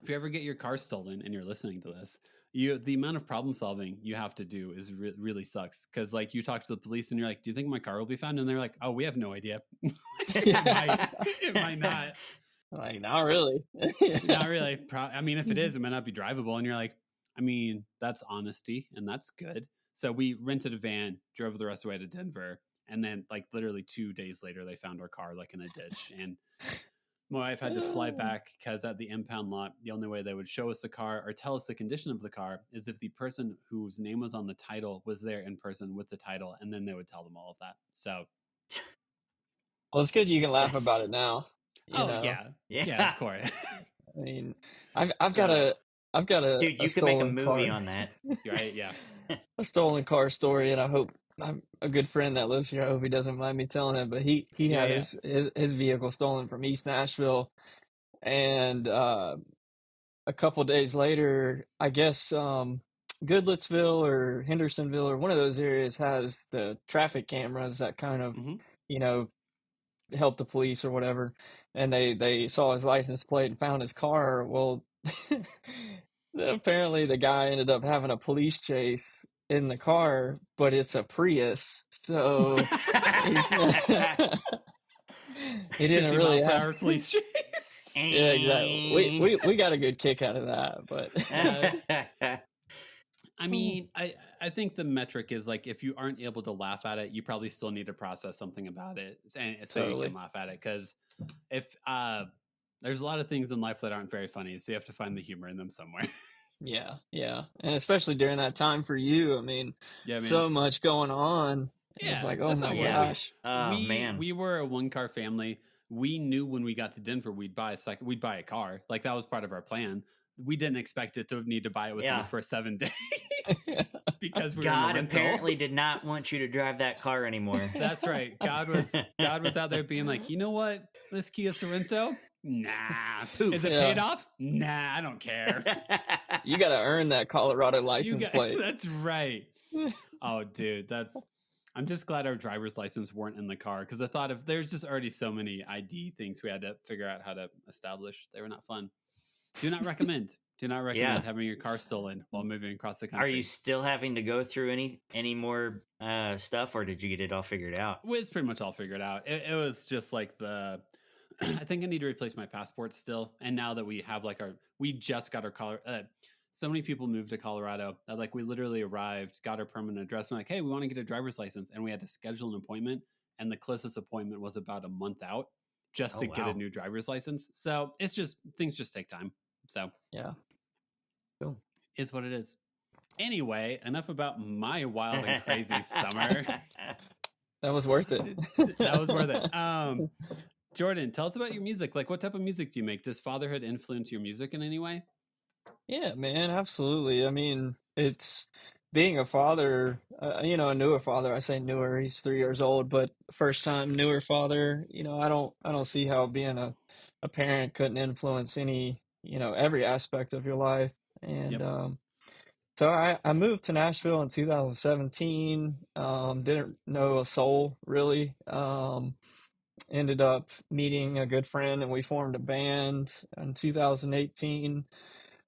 if you ever get your car stolen and you're listening to this, the amount of problem solving you have to do is really sucks. Because like you talk to the police and you're like, do you think my car will be found? And they're like, oh, we have no idea. It might not. Like, not really. Not really. I mean, if it is, it might not be drivable. And you're like, I mean, that's honesty and that's good. So we rented a van, drove the rest of the way to Denver. And then like literally 2 days later, they found our car like in a ditch. And My wife had to fly Uh, back because at the impound lot, the only way they would show us the car or tell us the condition of the car is if the person whose name was on the title was there in person with the title, and then they would tell them all of that. So, well, it's good you can laugh about That's it now. You oh know, yeah, yeah, of yeah. course. I mean, I've got So, Dude, a you could make a stolen movie car, on that. right, yeah, a stolen car story, and I hope I'm a good friend that lives here. I hope he doesn't mind me telling it, but he yeah, had yeah. his vehicle stolen from East Nashville, and a couple days later, I guess Goodlettsville or Hendersonville or one of those areas has the traffic cameras that kind of, Mm-hmm. you know, help the police or whatever. And they saw his license plate and found his car. Well, apparently the guy ended up having a police chase in the car, but it's a Prius. So he's he didn't 50 really mile per have. hour police chase. Yeah, exactly. We got a good kick out of that, but Yeah, I mean, I think the metric is like if you aren't able to laugh at it, you probably still need to process something about it, and so you can totally. laugh at it. Because if there's a lot of things in life that aren't very funny, so you have to find the humor in them somewhere. Yeah, yeah. And especially during that time for you, I mean, Yeah, man. so much going on. It's Yeah, like, oh that's my not what Yeah. gosh. Oh man. we were a one car family. We knew when we got to Denver we'd buy a car. Like that was part of our plan. We didn't expect it to need to buy it within the Yeah. first 7 days because we were in a God rental. apparently did not want you to drive that car anymore. That's right. God was out there being like, you know what? This Kia Sorento? Nah. Poof. Is it Yeah. paid off? Nah, I don't care. You got to earn that Colorado You license got plate. that's right. Oh, dude, I'm just glad our driver's license weren't in the car because I thought if there's just already so many ID things we had to figure out how to establish, they were not fun. Do not recommend. Do not recommend Yeah. having your car stolen while moving across the Are country. you still having to go through any more stuff, or did you get it all figured out? It's pretty much all figured out. It was just like I think I need to replace my passport still. And now that we have we just got our so many people moved to Colorado that like we literally arrived, got our permanent address, and like, hey, we want to get a driver's license, and we had to schedule an appointment, and the closest appointment was about a month out just Oh, to get a wow. new driver's license. So it's just things just take time. So Yeah. Cool. is what it is. Anyway, enough about my wild and crazy summer. That was worth it. That was worth it. Jordan, tell us about your music. Like, what type of music do you make? Does fatherhood influence your music in any way? Yeah, man, absolutely. I mean, it's being a father, a newer father. I say newer, he's 3 years old, but first time newer father, I don't see how being a parent couldn't influence every aspect of your life. And Yep. so I moved to Nashville in 2017. Didn't know a soul really. Ended up meeting a good friend and we formed a band in 2018.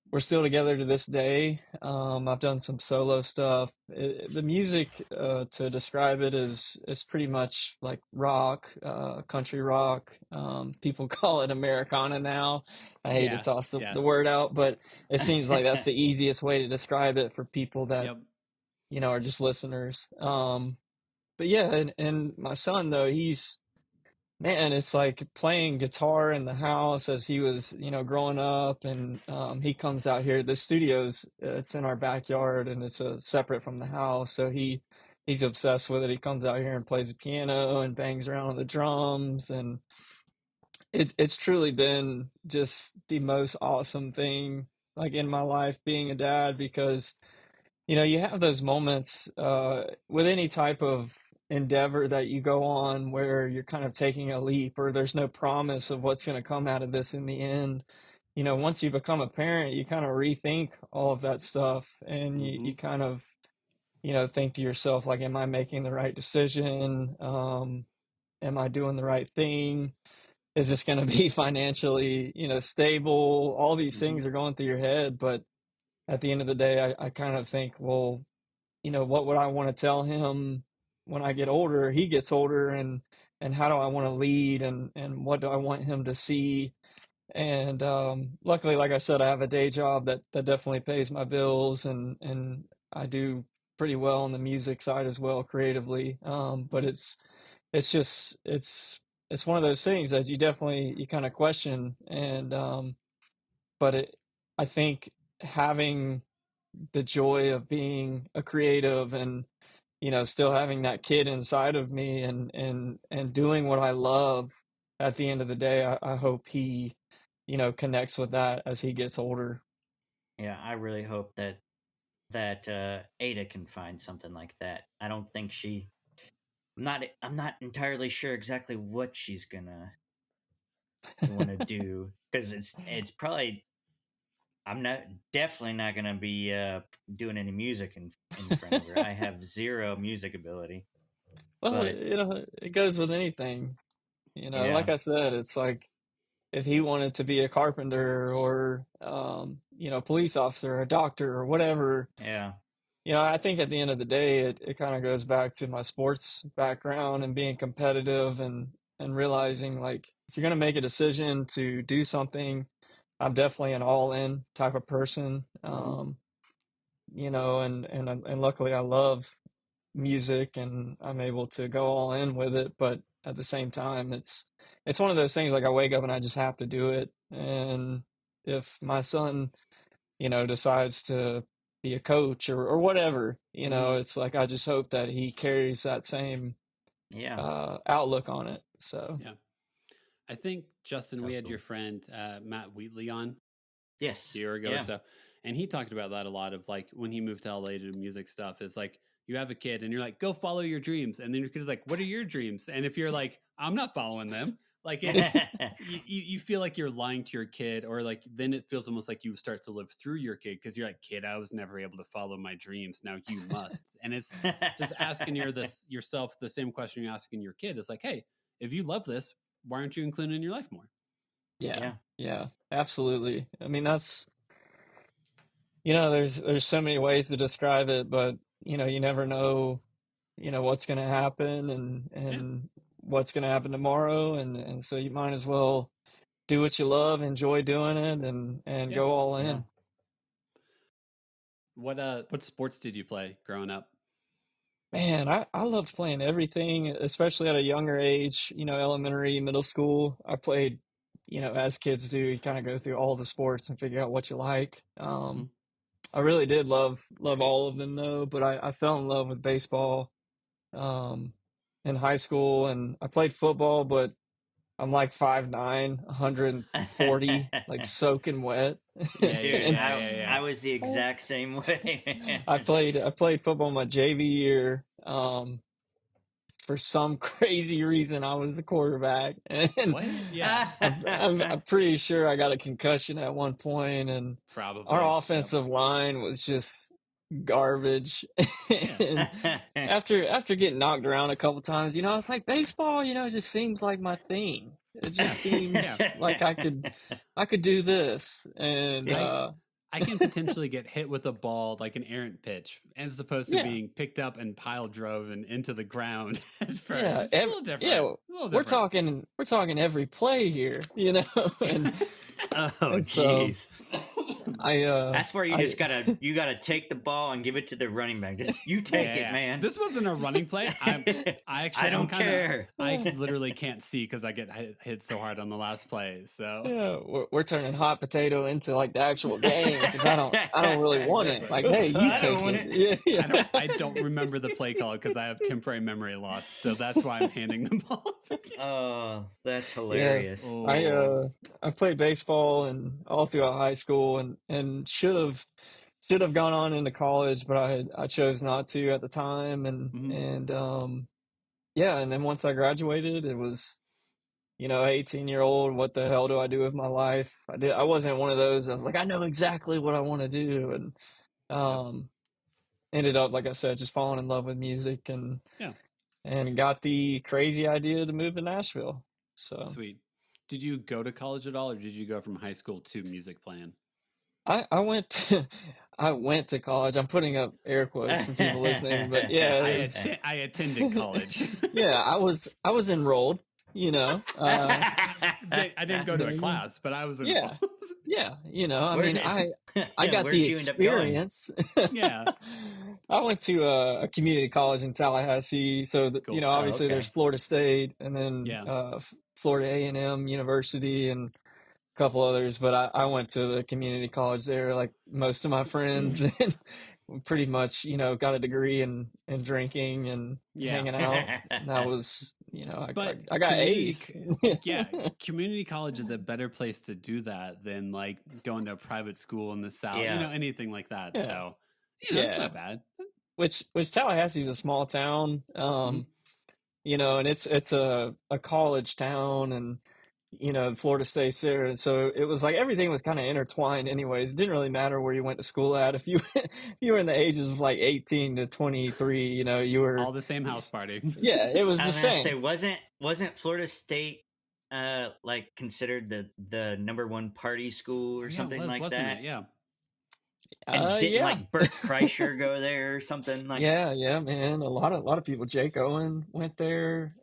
We're still together to this day. I've done some solo stuff. The music, to describe it, is pretty much like rock, country rock. People call it Americana now. I hate to Yeah. toss Yeah. the word out, but it seems like that's the easiest way to describe it for people that Yep. are just listeners. But yeah, and my son though, man, it's like playing guitar in the house as he was, growing up, and he comes out here. The studio's it's in our backyard, and it's separate from the house. So he's obsessed with it. He comes out here and plays the piano and bangs around on the drums, and it's truly been just the most awesome thing like in my life being a dad because you have those moments with any type of endeavor that you go on where you're kind of taking a leap or there's no promise of what's going to come out of this in the end. Once you become a parent, you kind of rethink all of that stuff and you Mm-hmm. kind of, think to yourself, like, am I making the right decision? Am I doing the right thing? Is this going to be financially, stable? All these Mm-hmm. things are going through your head, but at the end of the day, I kind of think, well, what would I want to tell him when I get older, he gets older, and how do I want to lead, and what do I want him to see? And luckily, like I said, I have a day job that definitely pays my bills, and I do pretty well on the music side as well, creatively. But it's it's one of those things that you kind of question. And but I think having the joy of being a creative and still having that kid inside of me and doing what I love at the end of the day, I hope he connects with that as he gets older. Yeah, I really hope that Ada can find something like that. I don't think she. I'm not entirely sure exactly what she's gonna want to do because it's probably I'm not definitely not gonna be doing any music in front of her. I have zero music ability, Well, but it goes with anything. yeah, Like I said, it's like if he wanted to be a carpenter or police officer or a doctor or whatever. yeah, I think at the end of the day, it kind of goes back to my sports background and being competitive and realizing like if you're going to make a decision to do something, I'm definitely an all in type of person. hmm And luckily I love music and I'm able to go all in with it. But at the same time, it's one of those things like I wake up and I just have to do it. And if my son decides to be a coach or whatever, hmm it's like I just hope that he carries that same yeah, outlook on it. So Yeah. I think, Justin, so we had cool. your friend Matt Wheatley on Yes, a year ago or yeah, so, and he talked about that a lot of like when he moved to LA to do music stuff is like you have a kid and you're like, go follow your dreams. And then your kid is like, what are your dreams? And if you're like, I'm not following them, like it's, you feel like you're lying to your kid, or like then it feels almost like you start to live through your kid because you're like, kid, I was never able to follow my dreams. Now you must. And it's just asking yourself the same question you're asking your kid. It's like, hey, if you love this, why aren't you including it in your life more? yeah, yeah, yeah, absolutely. I mean, that's there's so many ways to describe it, but you never know what's going to happen and Yeah. what's going to happen tomorrow, and so you might as well do what you love, enjoy doing it, and Yeah. go all yeah. in. What sports did you play growing up? Man, I loved playing everything, especially at a younger age, elementary, middle school. I played, as kids do, you kind of go through all the sports and figure out what you like. Hmm. I really did love all of them though, but I fell in love with baseball um, in high school, and I played football, but I'm like 5'9", 140, like soaking wet. Yeah, yeah, And Dude, yeah, yeah, I yeah. was the exact same way. I played football my JV year. For some crazy reason, I was the quarterback, and What? Yeah, I'm pretty sure I got a concussion at one point, and probably. our Yep. offensive line was just garbage. Yeah. And after getting knocked around a couple times, it's like baseball, it just seems like my thing. It Yeah. just Yeah. seems like I could do this, and I can potentially get hit with a ball like an errant pitch, as opposed to yeah, being picked up and pile drove and into the ground at first. yeah, It's a little different. yeah. A little We're different. talking every play here, and Oh, and so jeez. I That's where I you gotta take the ball and give it to the running back. Just you Yeah, take it, yeah. man. This wasn't a running play. I actually I don't care. I literally can't see because I get hit so hard on the last play. So yeah, we're turning hot potato into like the actual game because I don't really want it. Like, hey, you I don't take want it. it. Yeah, yeah. I don't remember the play call because I have temporary memory loss. So that's why I'm handing the ball. Oh, that's Yeah, hilarious. I Oh. uh I played baseball and all throughout high school and should have gone on into college, but I chose not to at the time Mhm. and yeah, and then once I graduated, it was 18-year-old, what the hell do I do with my life? I wasn't one of those. I was like, I know exactly what I want to do, and Yep. um ended up, like I said, just falling in love with music Yeah. and got the crazy idea to move to Nashville. So Sweet. Did you go to college at all, or did you go from high school to music playing? I went to, I went to college. I'm putting up air quotes for people listening, but yeah, I attended college. yeah, I was enrolled, you know. I didn't go to a Yeah. class, but I was Yeah. involved. Yeah, you know, I Where mean, did I got the where'd you end up going? experience. Yeah. I went to a community college in Tallahassee, so you Cool. know, Oh, obviously there's okay. Florida State, and then Yeah. Florida A&M University, and a couple others. But I went to the community college there, like most of my friends, and pretty much, you know, got a degree in drinking and Yeah. hanging out. And that was, you know, But I got A's. community college is a better place to do that than like going to a private school in the South, you Yeah. know, anything like that. Yeah, So, you know, it's yeah. not bad. Which Tallahassee's a small town. Mhm. You know, and it's a college town, and you know, Florida State's there, and so it was like everything was kind of intertwined. Anyways, it didn't really matter where you went to school at. If you if you were in the ages of like 18 to 23, you know, you were All the same house party. yeah, it was I the was gonna say, same. wasn't Florida State like considered the number one party school or Yeah, it something was, like wasn't that? it? Yeah. And didn't Yeah. like Bert Kreischer go there or something like? Yeah, man. A lot of people. Jake Owen went there.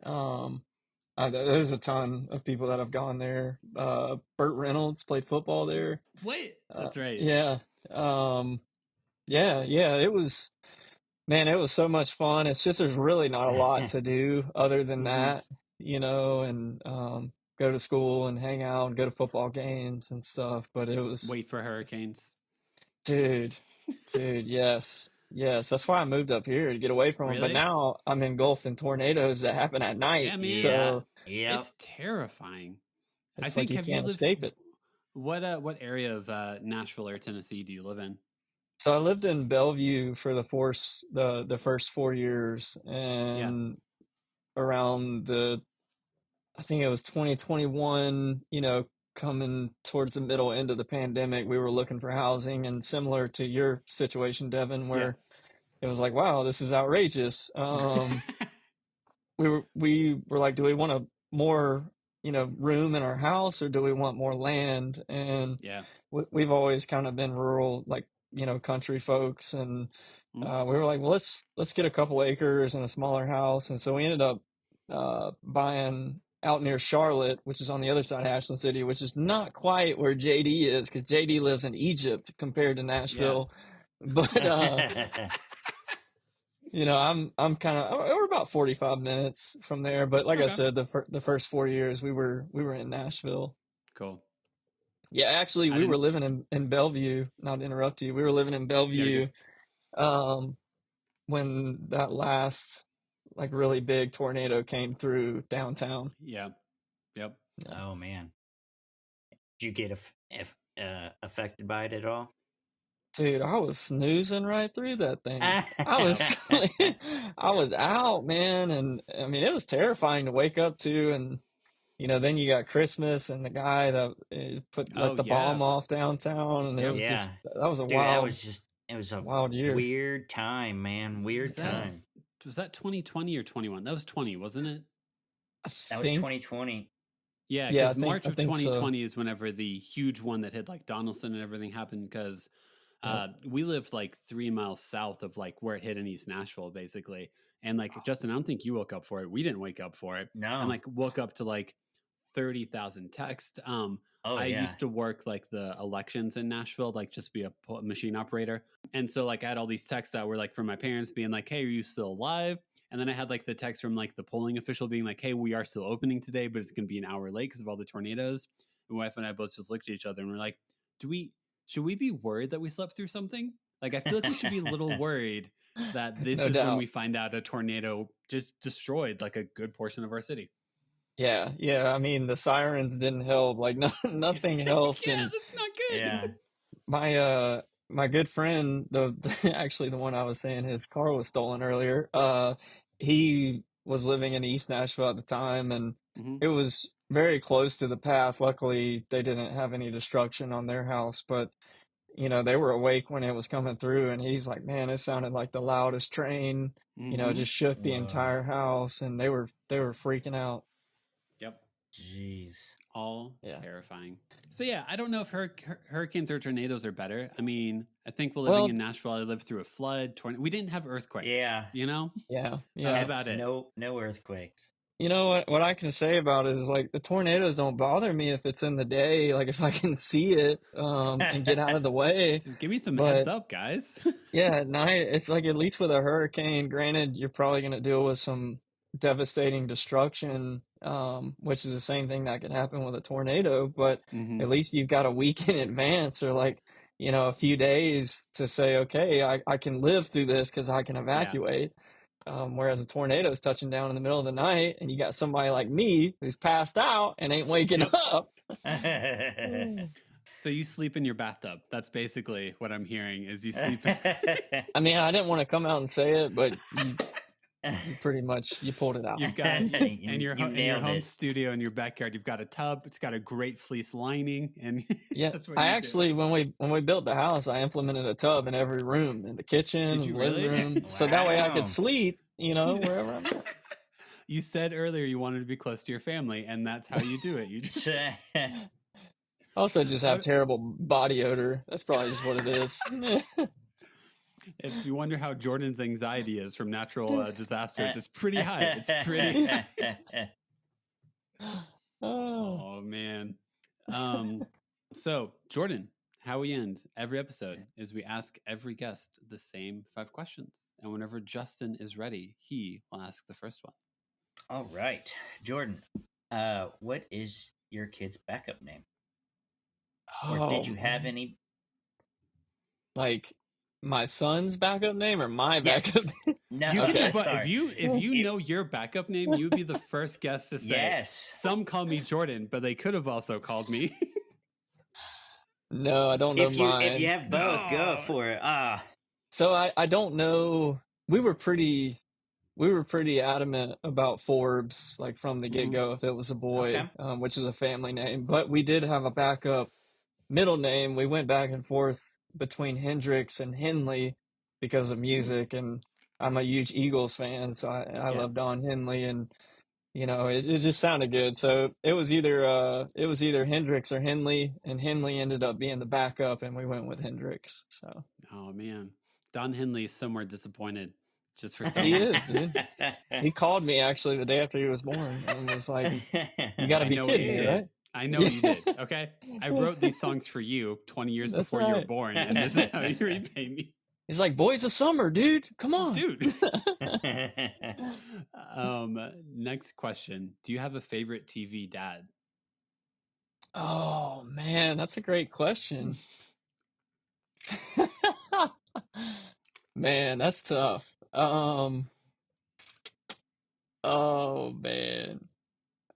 There's a ton of people that have gone there. Burt Reynolds played football there. Wait, that's right. Yeah. Um, yeah. It was, man, it was so much fun. It's just there's really not a lot to do other than Mhm. that, you know, and go to school and hang out and go to football games and stuff. But it was, Wait for hurricanes. dude, yes. Yes, that's why I moved up here to get away from them. But Really? now I'm engulfed in tornadoes that happen at night. Yeah, man. Yeah. So Yep. It's terrifying. I it's like think, you have you can't lived, escape it. what area of Nashville or Tennessee do you live in? So I lived in Bellevue for the first 4 years, Yeah. and around I think it was 2021, you know, coming towards the middle end of the pandemic, we were looking for housing, and similar to your situation, Devin, Yeah. where it was like, wow, this is outrageous. We were like, do we want more, you know, room in our house, or do we want more land? And Yeah. we've always kind of been rural, like, you know, country folks, and Mhm. we were like, well, let's get a couple acres and a smaller house, and so we ended up buying out near Charlotte, which is on the other side of Ashland City, which is not quite where JD is, because JD lives in Egypt compared to Yeah. Nashville. But you know, I'm kind of we're about 45 minutes from there. But like I Okay. said, the first 4 years we were in Nashville. Cool. Yeah, actually, I we were didn't. living in Bellevue. Not to interrupt you, we were living in You're Bellevue good. um, when that last like really big tornado came through downtown. Yeah. Yep. Yeah. Oh man, did you get affected by it at all? Dude, I was snoozing right through that thing. I was I was out, man, and I mean it was terrifying to wake up to, and you know, then you got Christmas and the guy that let Oh the yeah. bomb off downtown, and it Yep. was just Yeah, that was a dude, that wild was just it was a wild year. weird time, man. Weird Was that time. 2020 or 21? That was 20, wasn't it? I That was think 2020. Yeah, yeah, because March I of think so. 2020 is whenever the huge one that hit like Donaldson and everything happened. Because Yep. we lived like 3 miles south of like where it hit in East Nashville, basically. And like Justin, I don't think you woke up for it. We didn't wake up for it, and No. like woke up to like 30,000 texts. Oh I yeah. used to work like the elections in Nashville, like just be a machine operator. And so like I had all these texts that were like from my parents being like, hey, are you still alive? And then I had like the text from like the polling official being like, hey, we are still opening today, but it's going to be an hour late because of all the tornadoes. And my wife and I both just looked at each other and we're like, should we be worried that we slept through something? Like, I feel like we should be a little worried that this No is when doubt. we find out a tornado just destroyed like a good portion of our city. Yeah. I mean, the sirens didn't help. Like nothing helped, Yeah, and that's not good. Yeah. my good friend, actually the one I was saying his car was stolen earlier. He was living in East Nashville at the time, and Mhm. it was very close to the path. Luckily, they didn't have any destruction on their house, but you know, they were awake when it was coming through, and he's like, man, it sounded like the loudest train. You know, it Mhm. just shook the Whoa. entire house, and they were freaking out. Yep. Jeez. All Yeah. terrifying. So yeah, I don't know if hurricanes or tornadoes are better. I mean, I think while living Well, in Nashville, I lived through a flood. We didn't have earthquakes. Yeah. You know, yeah, that was yeah. about it. No earthquakes. You know what I can say about it is like the tornadoes don't bother me if it's in the day, like if I can see it and get out of the way. Just give me some heads But up, guys. yeah, at night it's like at least with a hurricane, granted you're probably going to deal with some devastating destruction, which is the same thing that can happen with a tornado, but Hmm. at least you've got a week in advance or like, a few days to say, okay, I can live through this because I can Yeah. evacuate. Whereas a tornado is touching down in the middle of the night and you got somebody like me who's passed out and ain't waking Yep. up. So you sleep in your bathtub. That's basically what I'm hearing is you sleep. I mean, I didn't want to come out and say it, but you pretty much, you pulled it out. You've got in your nailed home it. studio in your backyard. You've got a tub. It's got a great fleece lining, and Yeah, that's what I you actually, when we built the house, I implemented a tub in every room, in the kitchen, Did in you the living really? room, so that way I could Wow. sleep, wherever I'm at. You said earlier you wanted to be close to your family, and that's how you do it. You just Also, just have terrible body odor. That's probably just what it is. if you wonder how Jordan's anxiety is from natural disasters, it's pretty high. It's pretty high. Oh man. So Jordan, how we end every episode is we ask every guest the same 5 questions, and whenever Justin is ready, he will ask the first one. All right, Jordan. What is your kid's backup name, or did you have man. any? Like my son's backup name or my backup Yes. name? No. You can, Okay. but Sorry. if you know your backup name, you would be the first guest to say. Yes. Some call me Jordan, but they could have also called me. No, I don't know If you mine. have both, go No. for it. So I don't know. We were pretty adamant about Forbes, like from the get go, if it was a boy, Okay. which is a family name. But we did have a backup middle name. We went back and forth between Hendrix and Henley because of music, and I'm a huge Eagles fan, so I Yeah. love Don Henley, and it just sounded good. So it was either Hendrix or Henley, and Henley ended up being the backup, and we went with Hendrix. So Oh man, Don Henley is somewhere disappointed just for some he reason. is, dude. He called me actually the day after he was born and was like, "You got to I be know what kidding you me, did. right?" I know what you did. Okay, I wrote these songs for you 20 years That's before you were right. born, and this is how you repay me, He's like, "Boys of summer, dude. Come on." dude. Next question: do you have a favorite TV dad? Oh man, that's a great question. Man, that's tough. Oh man.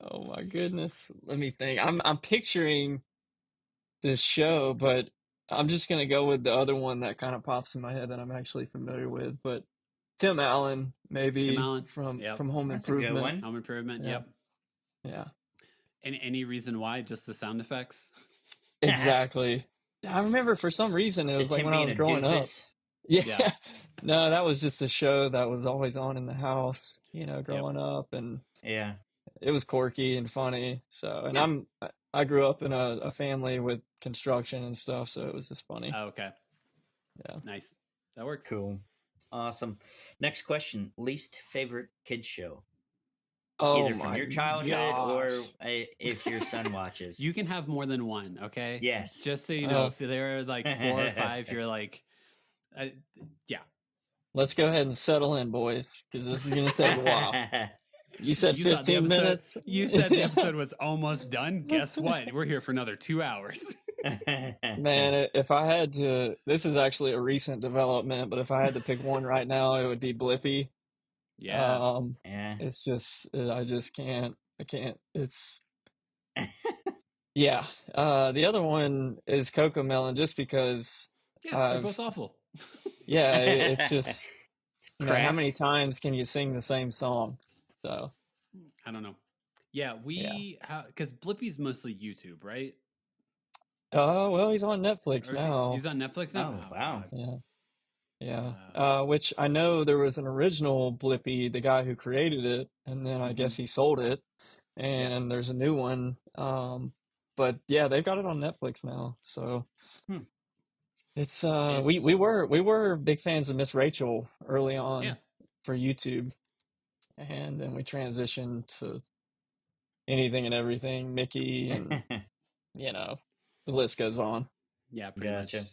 Oh my goodness. Let me think. I'm picturing this show, but I'm just gonna go with the other one that kind of pops in my head that I'm actually familiar with. But Tim Allen, Tim maybe Allen. from Yep. Home That's a good Improvement. one. Home Improvement. Yeah, Yep. yeah, Any reason why? Just the sound effects? exactly. I remember for some reason it was Is like him when I being was a growing up. doofus? Yeah. Yeah. No, that was just a show that was always on in the house, Yep. growing up, and Yeah. it was quirky and funny. So, and Yeah. I grew up in a family with construction and stuff, so it was just funny. Oh, okay. Yeah. Nice. That works. Cool. Awesome. Next question. Least favorite kids show? Oh Either from my your childhood gosh. or if your son watches. You can have more than one, okay? Yes. Just so you know, Oh, if there are like 4 or 5, you're like, yeah. let's go ahead and settle in, boys, because this is gonna take a while. You said You thought the 15 episode. minutes? You said the episode was almost done. Guess what? We're here for another 2 hours. Man, if I had to, this is actually a recent development, but if I had to pick one right now, it would be Blippi. Yeah. Yeah. It's just, I just can't, I can't, it's, yeah. The other one is Coco Melon, just because Yeah, they're I've, both awful. yeah, it's just, It's how crap. many times can you sing the same song? So, I don't know. Yeah, because Blippi's mostly YouTube, right? oh, well, he's on Netflix Or is now. he's on Netflix now? Oh, wow. God. Yeah. Yeah. Which I know there was an original Blippi, the guy who created it, and then I guess he sold it, and there's a new one. But yeah, they've got it on Netflix now. So Hmm. it's we were big fans of Miss Rachel early on Yeah. for YouTube. and then we transitioned to anything and everything, Mickey, and the list goes on. Yeah, pretty much. Gotcha.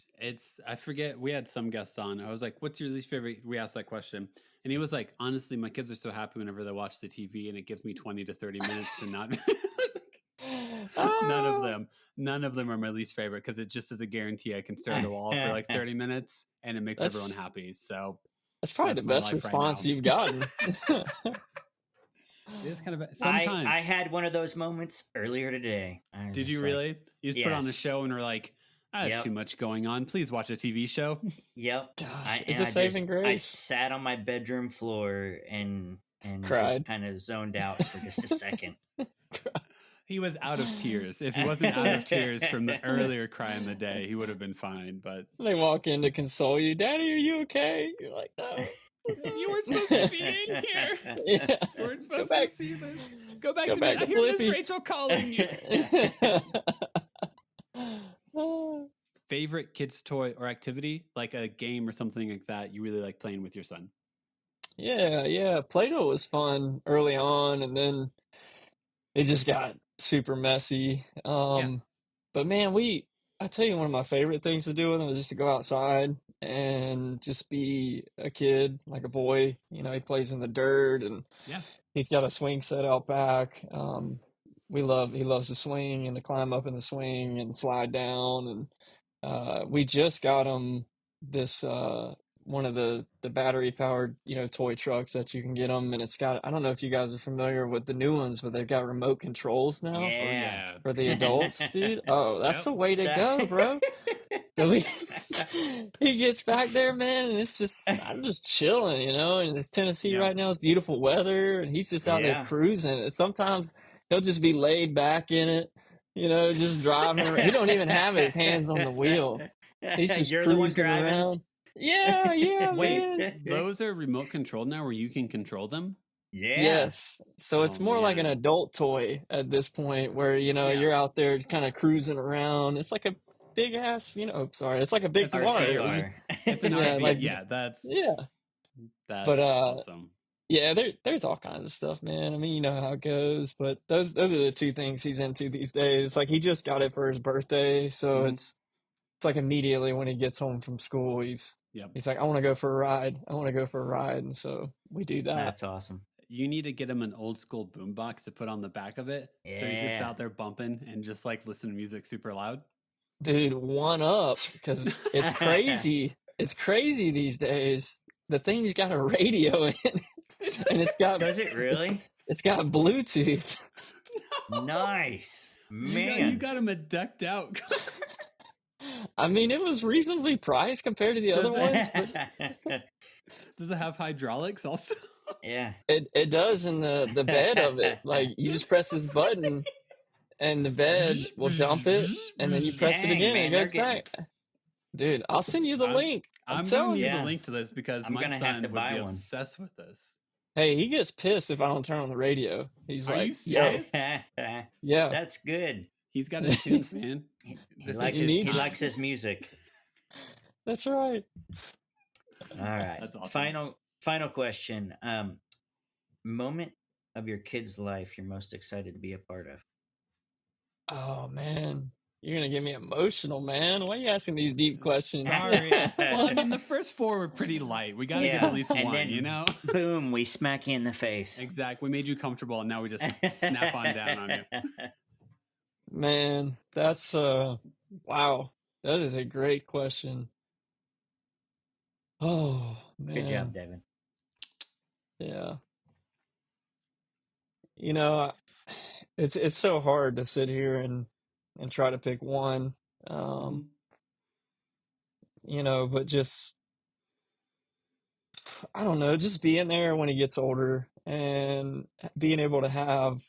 I forget, we had some guests on. I was like, what's your least favorite? We asked that question. And he was like, honestly, my kids are so happy whenever they watch the TV and it gives me 20 to 30 minutes to not. None of them are my least favorite because it just is a guarantee I can stare at the wall for like 30 minutes and it makes everyone happy. So that's probably the best response you've gotten. It is kind of sometimes. I had one of those moments earlier today. Did you really? You just put on a show and were like, I have too much going on. Please watch a TV show. Yep. Gosh, it's a saving grace. I sat on my bedroom floor and cried. Just kind of zoned out for just a second. He was out of tears. If he wasn't out of tears from the earlier cry in the day, he would have been fine. But they walk in to console you. Daddy, are you okay? You're like, no. You weren't supposed to be in here. Yeah. You weren't supposed to see this. Go back to me. To I hear Miss Rachel calling you. Favorite kids' toy or activity, like a game or something like that you really like playing with your son? Yeah. Play-Doh was fun early on, and then it just got super messy. But man, I tell you, one of my favorite things to do with him is just to go outside and just be a kid, like a boy. He plays in the dirt, and he's got a swing set out back. He loves to swing and to climb up in the swing and slide down. And we just got him this one of the battery powered toy trucks that you can get them, and it's got, I don't know if you guys are familiar with the new ones, but they've got remote controls now. Yeah. For the adults, dude. Oh, that's the way to go, bro. So he gets back there, man, and I'm just chilling, and it's Tennessee right now. It's beautiful weather, and he's just out there cruising. And sometimes he'll just be laid back in it, just driving around. He don't even have his hands on the wheel. He's just cruising around. Yeah, Wait, man. Those are remote controlled now where you can control them? Yeah. Yes. So it's more like an adult toy at this point where, you're out there kind of cruising around. It's like a big ass, it's like a big car. It's an RV. That's awesome. Yeah, there's all kinds of stuff, man. I mean, you know how it goes, but those are the two things he's into these days. Like, he just got it for his birthday, so it's like immediately when he gets home from school, he's like, I want to go for a ride. And so we do that. That's awesome. You need to get him an old school boombox to put on the back of it. So he's just out there bumping and just like listen to music super loud. Dude, one up, because it's crazy. It's crazy these days. The thing's got a radio in it. And it's got. Does it really? It's got Bluetooth. No. Nice. Man. You got him a decked out. I mean, it was reasonably priced compared to the other ones. But... Does it have hydraulics also? Yeah. It does in the bed of it. Like, you just press this button and the bed will dump it, and then you press it again and it goes back. Dude, I'll send you the link. I'm going to need the link to this because my son would be obsessed with this. Hey, he gets pissed if I don't turn on the radio. He's like, "Are you serious?" Yeah. That's good. He's got his tunes, man. He likes his music. That's right. All right. That's awesome. Final question. Moment of your kid's life you're most excited to be a part of? Oh, man. You're going to get me emotional, man. Why are you asking these deep questions? Sorry. Well, I mean, the first four were pretty light. We got to get at least one, then, Boom, we smack you in the face. Exactly. We made you comfortable, and now we just snap on down on you. Man, that's, wow. That is a great question. Oh, man. Good job, Devin. Yeah. It's so hard to sit here and try to pick one. But just, I don't know, just being there when he gets older and being able to have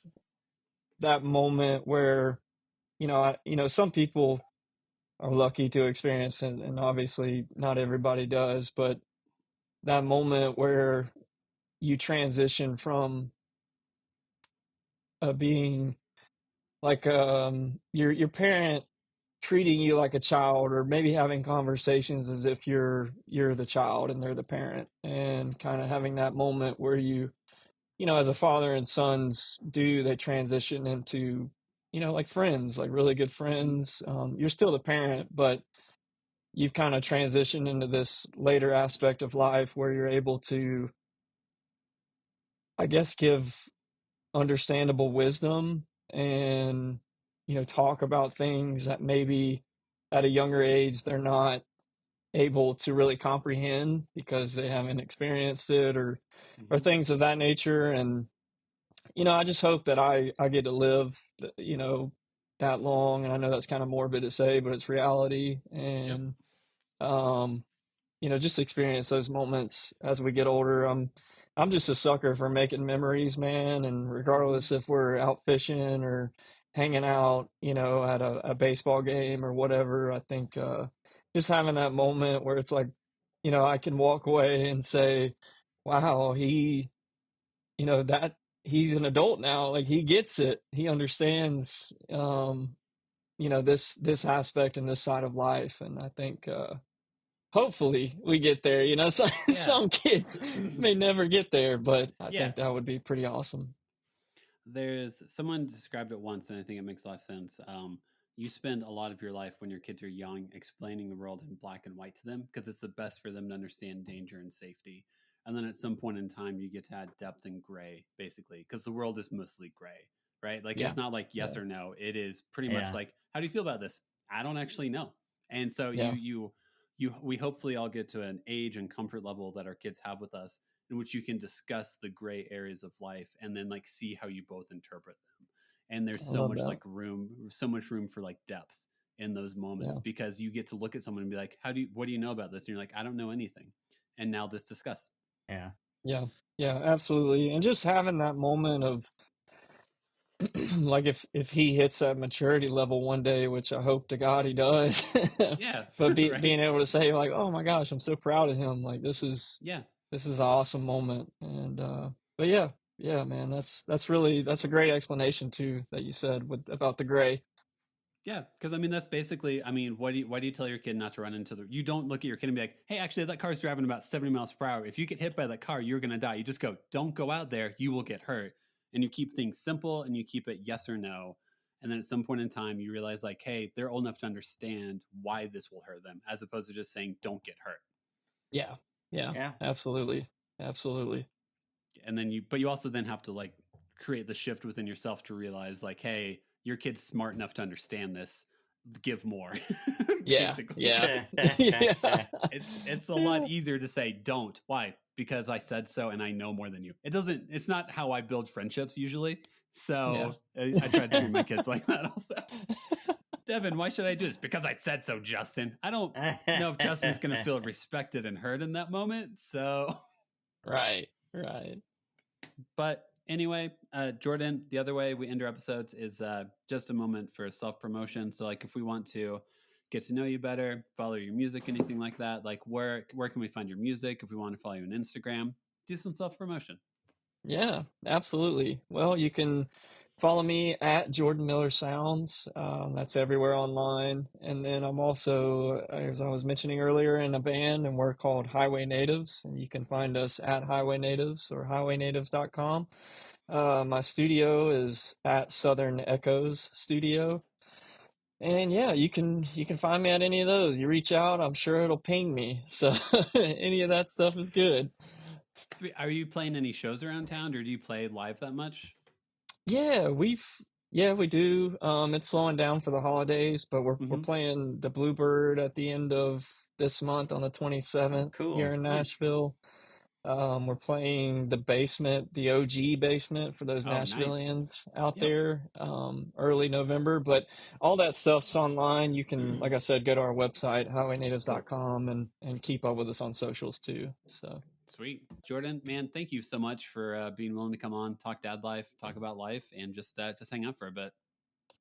that moment where, some people are lucky to experience, and obviously not everybody does, but that moment where you transition from being like your parent treating you like a child, or maybe having conversations as if you're the child and they're the parent, and kind of having that moment where you as a father and sons do, they transition into, like friends, like really good Mhm. friends. You're still the parent, but you've kind of transitioned into this later aspect of life where you're able to, I guess, give understandable wisdom and, talk about things that maybe at a younger age they're not able to really comprehend because they haven't experienced it, or Mhm. things of that nature. And I just hope that I get to live, that long. And I know that's kind of morbid to say, but it's reality. Yep. And um, just experience those moments as we get older. I'm just a sucker for making memories, man. And Mhm. regardless if we're out fishing or hanging out, at a baseball game or whatever, I think just having that moment where it's like, I can walk away and say, wow, that he's an adult now. Like he gets it. He understands, this aspect and this side of life. And I think, hopefully we get there. Some, Yeah. some kids may never get there, but I Yeah. think that would be pretty awesome. There's someone described it once, and I think it makes a lot of sense. You spend a lot of your life when your kids are young explaining the world in black and white to them because it's the best for them to understand danger and safety. And then at some point in time, you get to add depth and gray, basically, because the world is mostly gray, right? Like Yeah. it's not like yes Yeah. or no. It is pretty much Yeah. like, how do you feel about this? I don't actually know. And so Yeah. we hopefully all get to an age and comfort level that our kids have with us in which you can discuss the gray areas of life and then like see how you both interpret them. And there's I so love much that. like so much room for like depth in those moments Yeah. because you get to look at someone and be like, what do you know about this? And you're like, I don't know anything. And now let's discuss. Yeah. Yeah. Yeah. Absolutely. And just having that moment of, like if he hits that maturity level one day, which I hope to God he does, Yeah. but Right. being able to say like, oh my gosh, I'm so proud of him. Like Yeah. this is an awesome moment. And but yeah, yeah, man, that's a great explanation too that you said about the gray. Yeah, because I mean that's basically. I mean, why do you tell your kid not to run into the? You don't look at your kid and be like, "Hey, actually, that car's driving about 70 miles per hour. If you get hit by that car, you're gonna die." You just go, "Don't go out there. You will get hurt." And you keep things simple and you keep it yes or no. And then at some point in time, you realize like, "Hey, they're old enough to understand why this will hurt them," as opposed to just saying, "Don't get hurt." Yeah, yeah, Yeah. absolutely, absolutely. And then but you also then have to like create the shift within yourself to realize like, "Hey, your kid's smart enough to understand this. Give more," Yeah, basically. yeah, yeah, It's a lot yeah, easier to say don't. Why? Because I said so and I know more than you. It's not how I build friendships usually. yeah. So I try to treat my kids like that also. Devin, why should I do this? Because I said so, Justin. I don't know if Justin's gonna feel respected and heard in that moment. So Right, right. but anyway, Jordan, the other way we end our episodes is just a moment for self promotion. So, like, if we want to get to know you better, follow your music, anything like that, like, where can we find your music? If we want to follow you on Instagram, do some self promotion. Yeah, absolutely. Well, you can follow me at Jordan Miller Sounds. That's everywhere online. And then I'm also, as I was mentioning earlier, in a band, and we're called Highway Natives. And you can find us at Highway Natives or highwaynatives.com. My studio is at Southern Echoes Studio. And yeah, you can find me at any of those. You reach out, I'm sure it'll ping me. So any of that stuff is good. Sweet. Are you playing any shows around town, or do you play live that much? Yeah, we do. It's slowing down for the holidays, but we're Mm-hmm. playing the Bluebird at the end of this month on the Oh, 27th here cool. in Nice. Nashville. We're playing the basement, the OG basement for those Oh, nice. Nashvillians out Yep. there, early November. But all that stuff's online. You can, like I said, go to our website, Cool. highwaynatives.com, and keep up with us on socials too. So, Sweet. Jordan, man, thank you so much for being willing to come on, talk dad life, talk about life, and just hang out for a bit.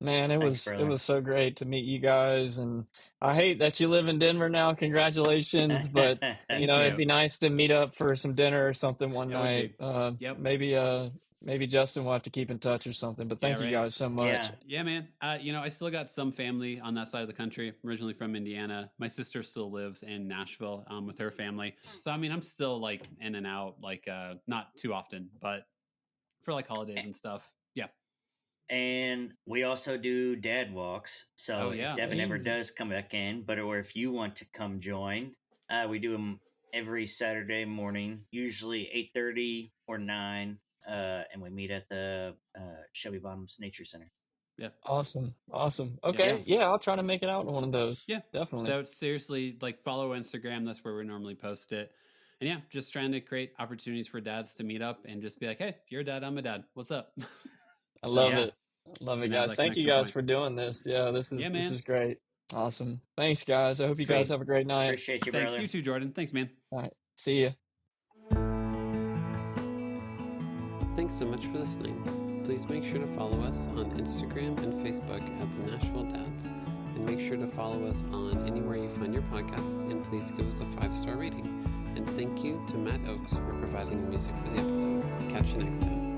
man, it Thanks, was it brother. was so great to meet you guys, and I hate that you live in Denver now. Congratulations, but Thank it'd you. be nice to meet up for some dinner or something one It would night. be. Yep. Maybe Justin will have to keep in touch or something. But Yeah, thank you right. guys so much. Yeah. Yeah, man. I still got some family on that side of the country. I'm originally from Indiana. My sister still lives in Nashville with her family. So I mean, I'm still like in and out, like not too often, but for like holidays and stuff. Yeah. And we also do dad walks. So Oh, yeah. if Devin ever Hey. does come back in, or if you want to come join, we do them every Saturday morning, usually 8:30 or 9, and we meet at the Shelby Bottoms Nature Center. Yeah. Awesome. Yeah. Okay. Yeah, I'll try to make it out to one of those. Yeah. Definitely. So seriously, like follow Instagram. That's where we normally post it. And yeah, just trying to create opportunities for dads to meet up and just be like, hey, if you're a dad, I'm a dad. What's up? I love yeah. it. Love it, And have guys. that Thank you connection guys point. for doing this. Yeah, this Yeah, is man. great. Awesome. Thanks, guys. I hope you guys Sweet. have a great night. Appreciate you, Thanks. brother. You too, Jordan. Thanks, man. All right. See ya. Thanks so much for listening. Please make sure to follow us on Instagram and Facebook at the Nashville Dads. And make sure to follow us on anywhere you find your podcast. And please give us a 5-star rating. And thank you to Matt Oakes for providing the music for the episode. Catch you next time.